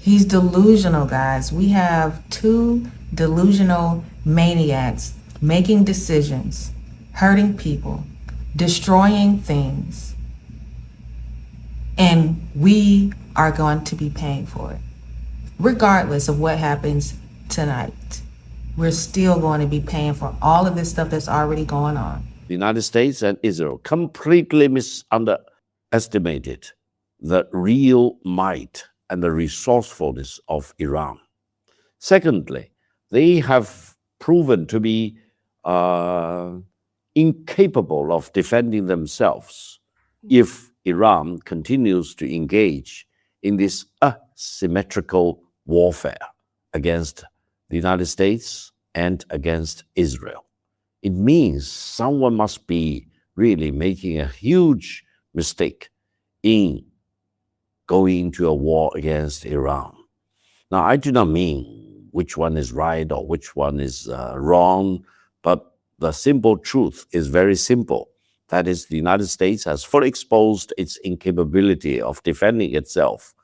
He's delusional, guys. We have two delusional maniacs making decisions, hurting people, destroying things, and we are going to be paying for it. Regardless of what happens tonight, we're still going to be paying for all of this stuff that's already going on. The United States and Israel completely underestimated the real might and the resourcefulness of Iran. Secondly, they have proven to be incapable of defending themselves if Iran continues to engage in this asymmetrical warfare against the United States and against Israel. It means someone must be really making a huge mistake in going into a war against Iran. Now, I do not mean which one is right or which one is wrong, but the simple truth is very simple, that is, the United States has fully exposed its incapability of defending itself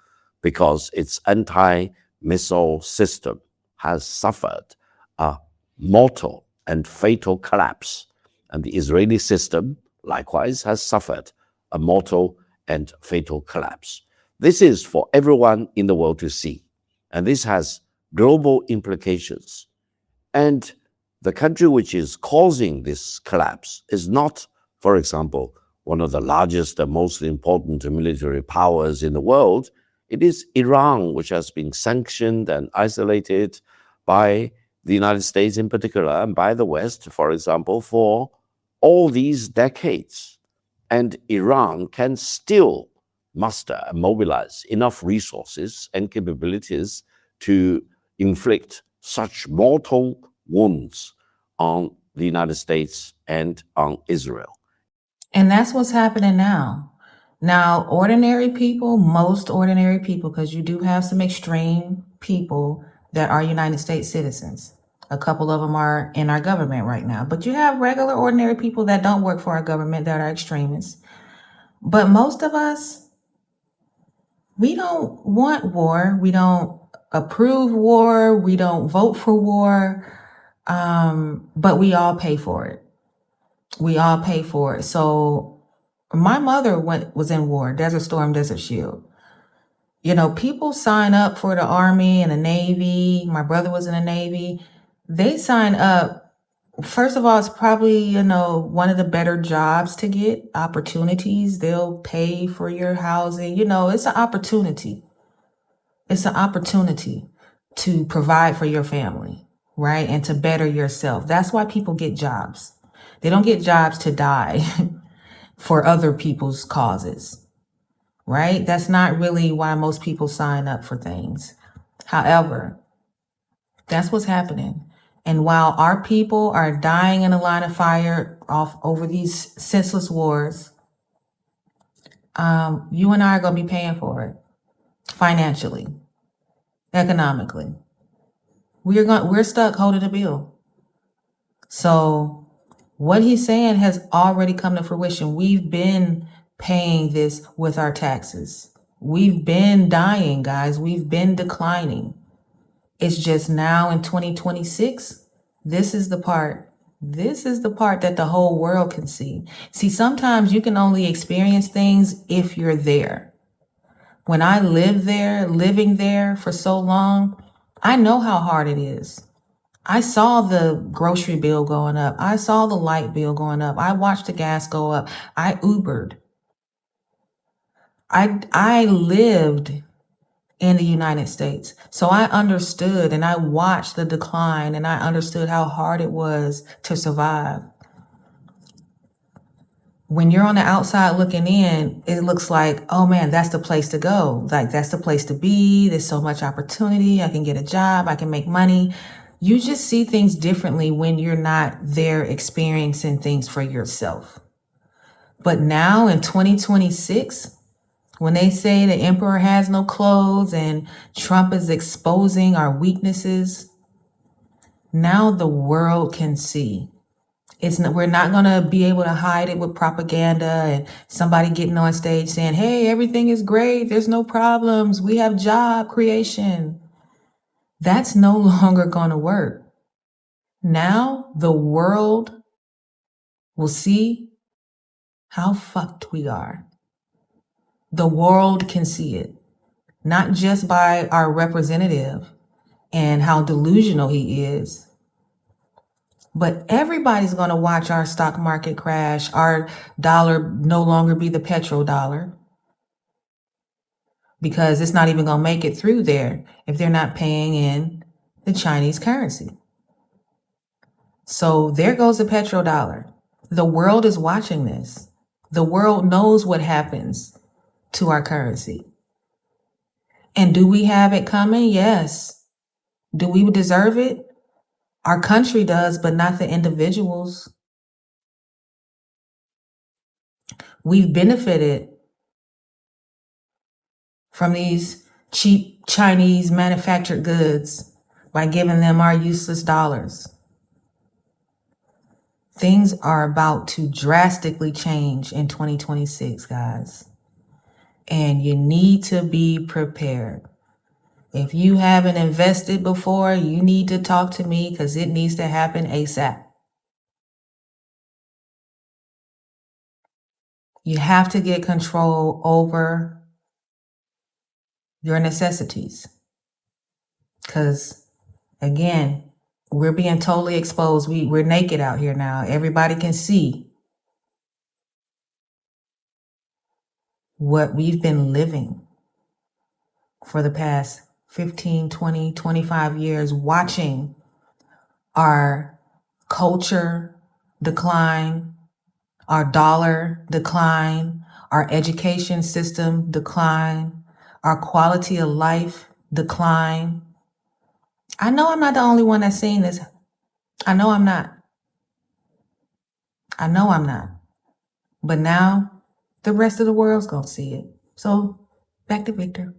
because its anti-missile system has suffered a mortal and fatal collapse. And the Israeli system, likewise, has suffered a mortal and fatal collapse. This is for everyone in the world to see, and this has global implications. And the country which is causing this collapse is not, for example, one of the largest and most important military powers in the world. It is Iran, which has been sanctioned and isolated by the United States in particular, and by the West, for example, for all these decades. And Iran can still muster and mobilize enough resources and capabilities to inflict such mortal wounds on the United States and on Israel. And that's what's happening now. Now, ordinary people, most ordinary people, because you do have some extreme people that are United States citizens. A couple of them are in our government right now, but you have regular, ordinary people that don't work for our government that are extremists. But most of us, we don't want war. We don't approve war. We don't vote for war. But we all pay for it. We all pay for it. So my mother was in war, Desert Storm, Desert Shield. You know, people sign up for the Army and the Navy. My brother was in the Navy. They sign up. First of all, it's probably, you know, one of the better jobs to get, opportunities. They'll pay for your housing. You know, it's an opportunity. It's an opportunity to provide for your family, right? And to better yourself. That's why people get jobs. They don't get jobs to die for other people's causes, right? That's not really why most people sign up for things. However, that's what's happening. And while our people are dying in a line of fire off over these senseless wars, you and I are going to be paying for it financially, economically. We're stuck holding the bill. So what he's saying has already come to fruition. We've been paying this with our taxes. We've been dying, guys. We've been declining. It's just now in 2026, this is the part that the whole world can see. See, sometimes you can only experience things if you're there. When I living there for so long, I know how hard it is. I saw the grocery bill going up. I saw the light bill going up. I watched the gas go up. I Ubered. I lived in the United States. So I understood and I watched the decline and I understood how hard it was to survive. When you're on the outside looking in, it looks like, oh man, that's the place to go. Like, that's the place to be. There's so much opportunity. I can get a job. I can make money. You just see things differently when you're not there experiencing things for yourself. But now in 2026, when they say the emperor has no clothes and Trump is exposing our weaknesses, now the world can see. We're not going to be able to hide it with propaganda and somebody getting on stage saying, hey, everything is great. There's no problems. We have job creation. That's no longer going to work. Now the world will see how fucked we are. The world can see it, not just by our representative and how delusional he is, but everybody's going to watch our stock market crash, our dollar no longer be the petrodollar, because it's not even going to make it through there if they're not paying in the Chinese currency. So there goes the petrodollar. The world is watching this. The world knows what happens to our currency. And do we have it coming? Yes. Do we deserve it? Our country does, but not the individuals. We've benefited from these cheap Chinese manufactured goods by giving them our useless dollars. Things are about to drastically change in 2026, guys. And you need to be prepared. If you haven't invested before, you need to talk to me because it needs to happen ASAP. You have to get control over your necessities. Because, again, we're being totally exposed. We're naked out here now. Everybody can see what we've been living for the past 15, 20, 25 years, watching our culture decline, our dollar decline, our education system decline, our quality of life decline. I know I'm not the only one that's seeing this. I know I'm not. But now the rest of the world's going to see it. So back to Victor.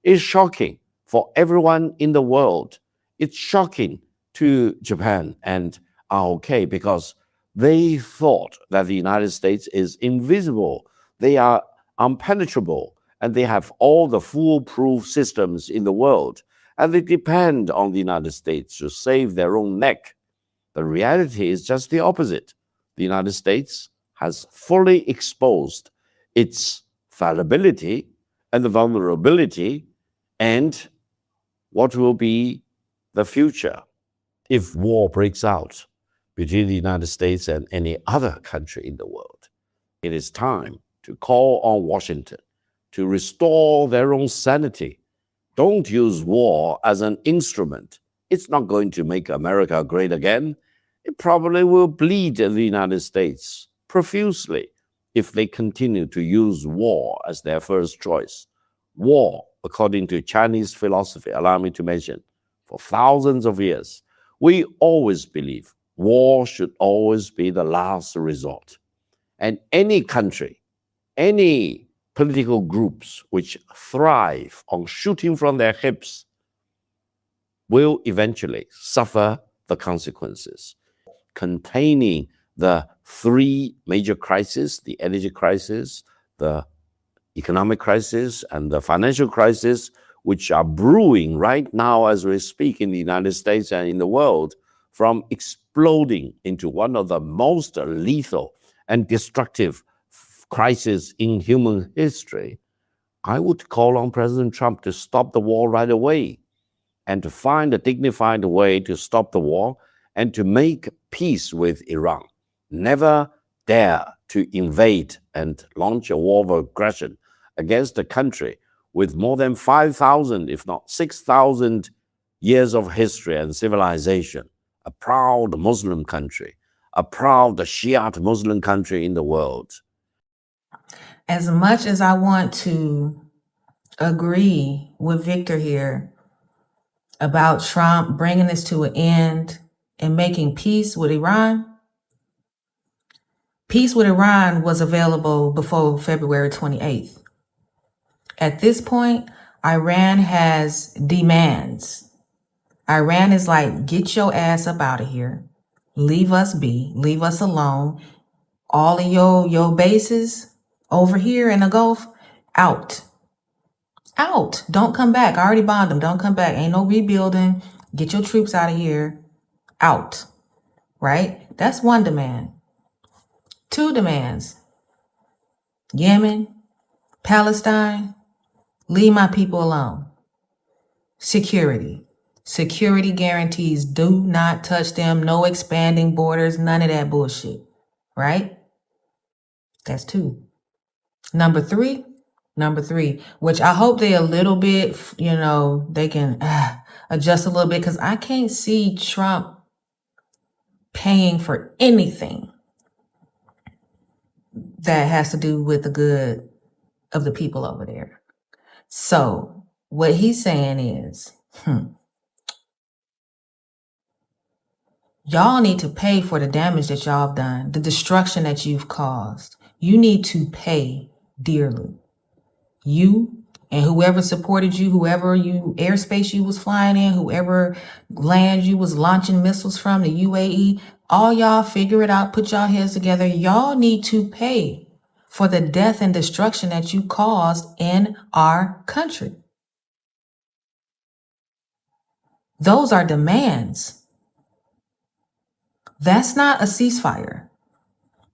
It's shocking for everyone in the world. It's shocking to Japan and ROK because they thought that the United States is invisible. They are impenetrable and they have all the foolproof systems in the world. And they depend on the United States to save their own neck. The reality is just the opposite. The United States has fully exposed its fallibility and the vulnerability and what will be the future if war breaks out between the United States and any other country in the world. It is time to call on Washington to restore their own sanity. Don't use war as an instrument. It's not going to make America great again. It probably will bleed the United States profusely if they continue to use war as their first choice. War, according to Chinese philosophy, allow me to mention, for thousands of years, we always believe war should always be the last resort. And any country, any political groups which thrive on shooting from their hips will eventually suffer the consequences. Containing the three major crises, the energy crisis, the economic crisis, and the financial crisis, which are brewing right now as we speak in the United States and in the world, from exploding into one of the most lethal and destructive crises in human history, I would call on President Trump to stop the war right away and to find a dignified way to stop the war and to make peace with Iran. Never dare to invade and launch a war of aggression against a country with more than 5,000, if not 6,000 years of history and civilization, a proud Muslim country, a proud Shiite Muslim country in the world. As much as I want to agree with Victor here about Trump bringing this to an end and making peace with Iran, peace with Iran was available before February 28th. At this point, Iran has demands. Iran is like, get your ass up out of here. Leave us be. Leave us alone. All of your bases over here in the Gulf, out. Out. Don't come back. I already bombed them. Don't come back. Ain't no rebuilding. Get your troops out of here. Out. Right? That's one demand. Two demands. Yemen, Palestine, leave my people alone. Security. Security guarantees. Do not touch them. No expanding borders. None of that bullshit. Right? That's two. Number three, which I hope they a little bit, they can adjust a little bit, because I can't see Trump paying for anything that has to do with the good of the people over there. So what he's saying is, y'all need to pay for the damage that y'all have done, the destruction that you've caused. You need to pay dearly. You And whoever supported you, whoever airspace you was flying in, whoever land you was launching missiles from, the UAE, all y'all figure it out, put y'all heads together. Y'all need to pay for the death and destruction that you caused in our country. Those are demands. That's not a ceasefire.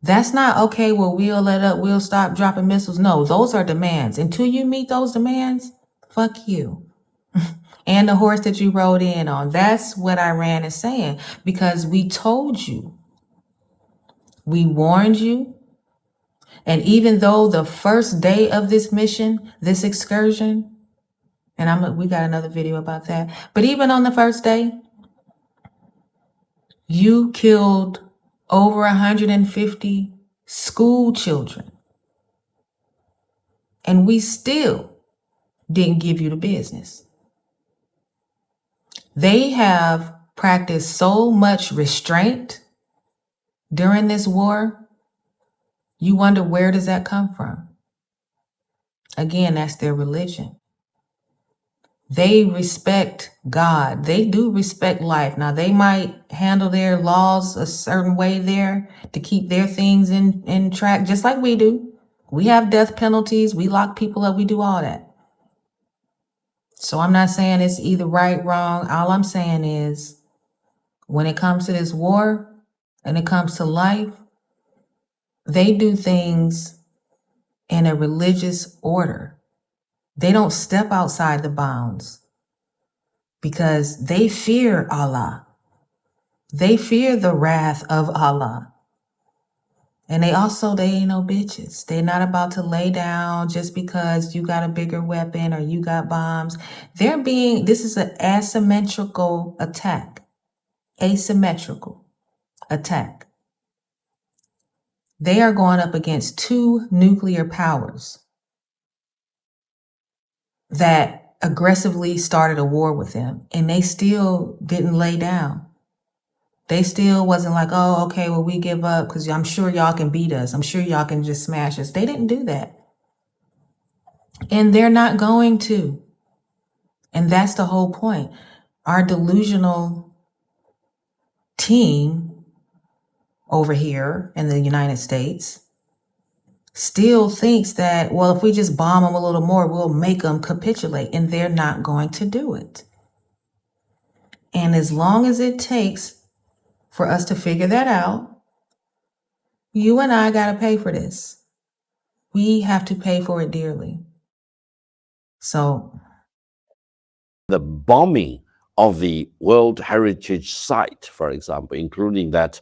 That's not, okay, well, we'll stop dropping missiles. No, those are demands. Until you meet those demands, fuck you. And the horse that you rode in on. That's what Iran is saying. Because we told you. We warned you. And even though the first day of this mission, this excursion, and we got another video about that. But even on the first day, you killed over 150 school children. And we still didn't give you the business. They have practiced so much restraint during this war. You wonder, where does that come from? Again, that's their religion. They respect God. They do respect life. Now, they might handle their laws a certain way there to keep their things in track, just like we do. We have death penalties. We lock people up. We do all that. So I'm not saying it's either right, wrong. All I'm saying is, when it comes to this war and it comes to life, they do things in a religious order. They don't step outside the bounds because they fear Allah. They fear the wrath of Allah. And they ain't no bitches. They're not about to lay down just because you got a bigger weapon or you got bombs. This is an asymmetrical attack. Asymmetrical attack. They are going up against 2 nuclear powers that aggressively started a war with them, and they still didn't lay down. They still wasn't like, oh, okay, well, we give up because I'm sure y'all can beat us. I'm sure y'all can just smash us. They didn't do that. And they're not going to. And that's the whole point. Our delusional team over here in the United States still thinks that, well, if we just bomb them a little more, we'll make them capitulate. And they're not going to do it. And as long as it takes for us to figure that out, you and I got to pay for this. We have to pay for it dearly. So the bombing of the World Heritage Site, for example, including that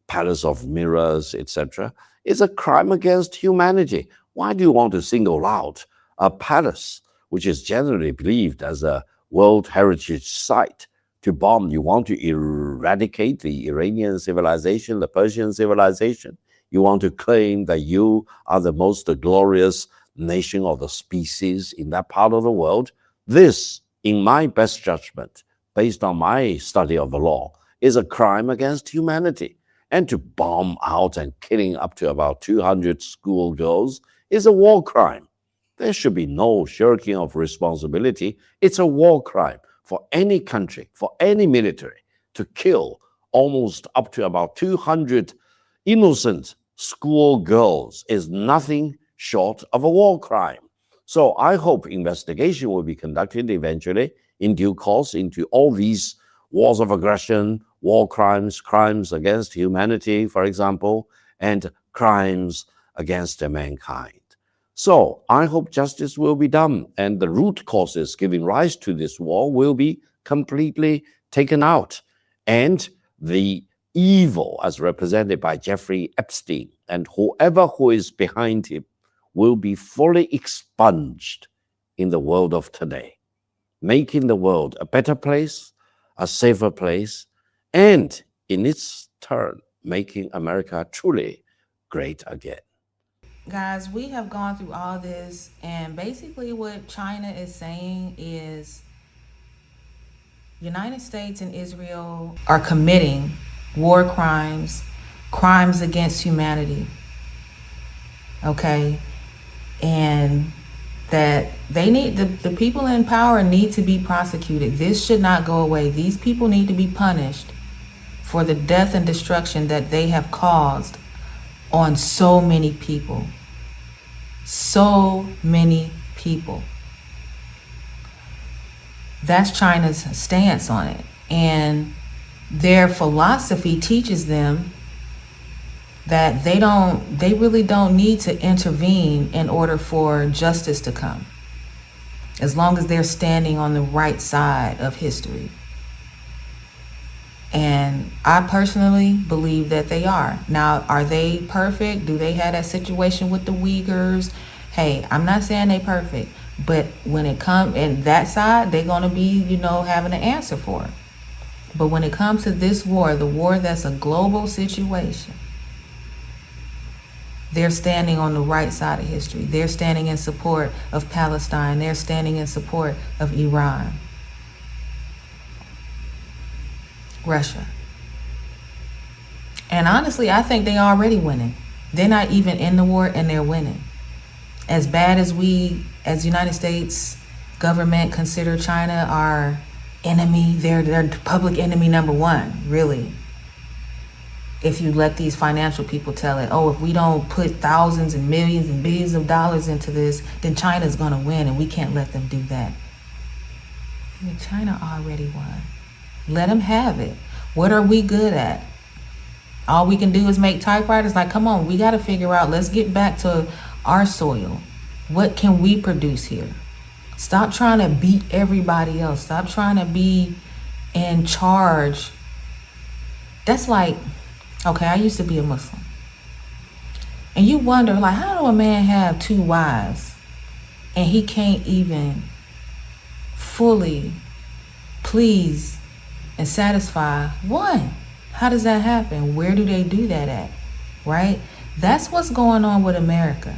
Palace of Mirrors, etc., is a crime against humanity. Why do you want to single out a palace, which is generally believed as a World Heritage Site, to bomb? You want to eradicate the Iranian civilization, the Persian civilization. You want to claim that you are the most glorious nation of the species in that part of the world. This, in my best judgment, based on my study of the law, is a crime against humanity. And to bomb out and killing up to about 200 schoolgirls is a war crime. There should be no shirking of responsibility. It's a war crime for any country, for any military, to kill almost up to about 200 innocent schoolgirls is nothing short of a war crime. So I hope investigation will be conducted eventually in due course into all these wars of aggression, war crimes, crimes against humanity, for example, and crimes against mankind. So I hope justice will be done and the root causes giving rise to this war will be completely taken out. And the evil, as represented by Jeffrey Epstein and whoever who is behind him, will be fully expunged in the world of today, making the world a better place, a safer place, and in its turn, making America truly great again. guys, we have gone through all this, and basically what China is saying is United States and Israel are committing war crimes, crimes against humanity. Okay? And that they need, the people in power need to be prosecuted. This should not go away. These people need to be punished for the death and destruction that they have caused on so many people. So many people. That's China's stance on it. And their philosophy teaches them that they really don't need to intervene in order for justice to come, as long as they're standing on the right side of history. And I personally believe that they are. Now, are they perfect? Do they have that situation with the Uyghurs? Hey, I'm not saying they perfect, but when it comes in that side, they're going to be, having an answer for it. But when it comes to this war, the war that's a global situation, they're standing on the right side of history. They're standing in support of Palestine. They're standing in support of Iran, Russia. And honestly, I think they're already winning. They're not even in the war and they're winning. As bad as we, as United States government, consider China our enemy, they're public enemy number one, really. If you let these financial people tell it, if we don't put thousands and millions and billions of dollars into this, then China's going to win and we can't let them do that. I mean, China already won. Let them have it. What are we good at? All we can do is make typewriters? Like, come on, we got to figure out, let's get back to our soil. What can we produce here? Stop trying to beat everybody else. Stop trying to be in charge. That's like, okay, I used to be a Muslim. And you wonder, like, how do a man have 2 wives and he can't even fully please and satisfy one? How does that happen? Where do they do that at? Right? That's what's going on with America.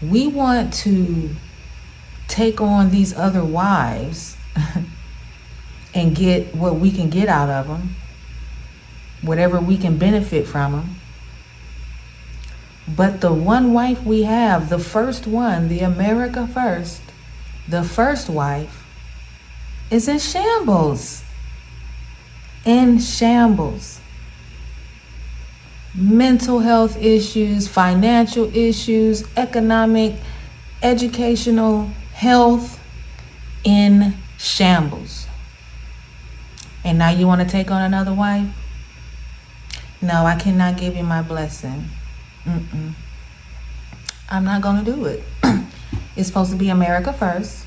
We want to take on these other wives and get what we can get out of them, whatever we can benefit from them. But the one wife we have, the first one, the America first, the first wife, is in shambles. In shambles. Mental health issues, financial issues, economic, educational, health, in shambles. And now you want to take on another wife? No, I cannot give you my blessing. I'm not going to do it. It's supposed to be America first.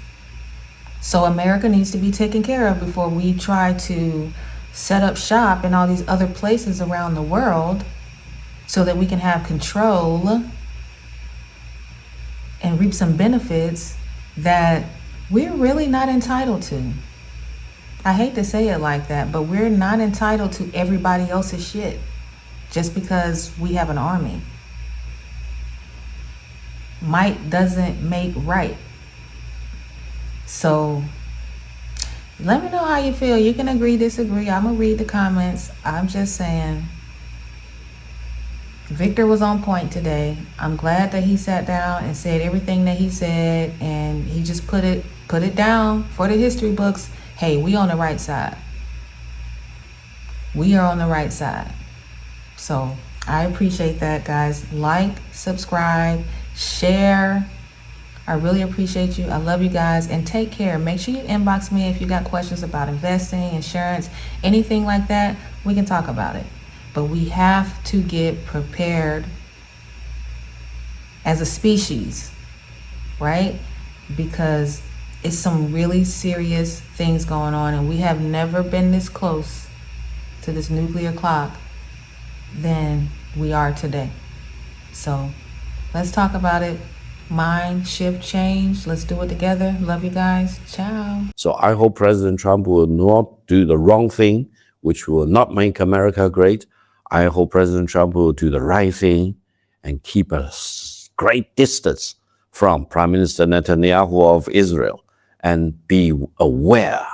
So America needs to be taken care of before we try to set up shop in all these other places around the world so that we can have control and reap some benefits that we're really not entitled to. I hate to say it like that, but we're not entitled to everybody else's shit just because we have an army. Might doesn't make right. So let me know how you feel. You can agree, disagree. I'm going to read the comments. I'm just saying, Victor was on point today. I'm glad that he sat down and said everything that he said, and he just put it down for the history books. Hey, we on the right side. We are on the right side. So I appreciate that, guys. Like, subscribe, share. I really appreciate you. I love you guys, and take care. Make sure you inbox me if you got questions about investing, insurance, anything like that. We can talk about it. But we have to get prepared as a species, right? Because it's some really serious things going on, and we have never been this close to this nuclear clock than we are today. So let's talk about it. Mind, shift, change. Let's do it together. Love you guys. Ciao. So I hope President Trump will not do the wrong thing, which will not make America great. I hope President Trump will do the right thing and keep a great distance from Prime Minister Netanyahu of Israel, and be aware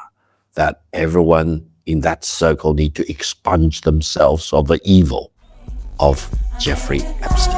that everyone in that circle need to expunge themselves of the evil of Jeffrey Epstein.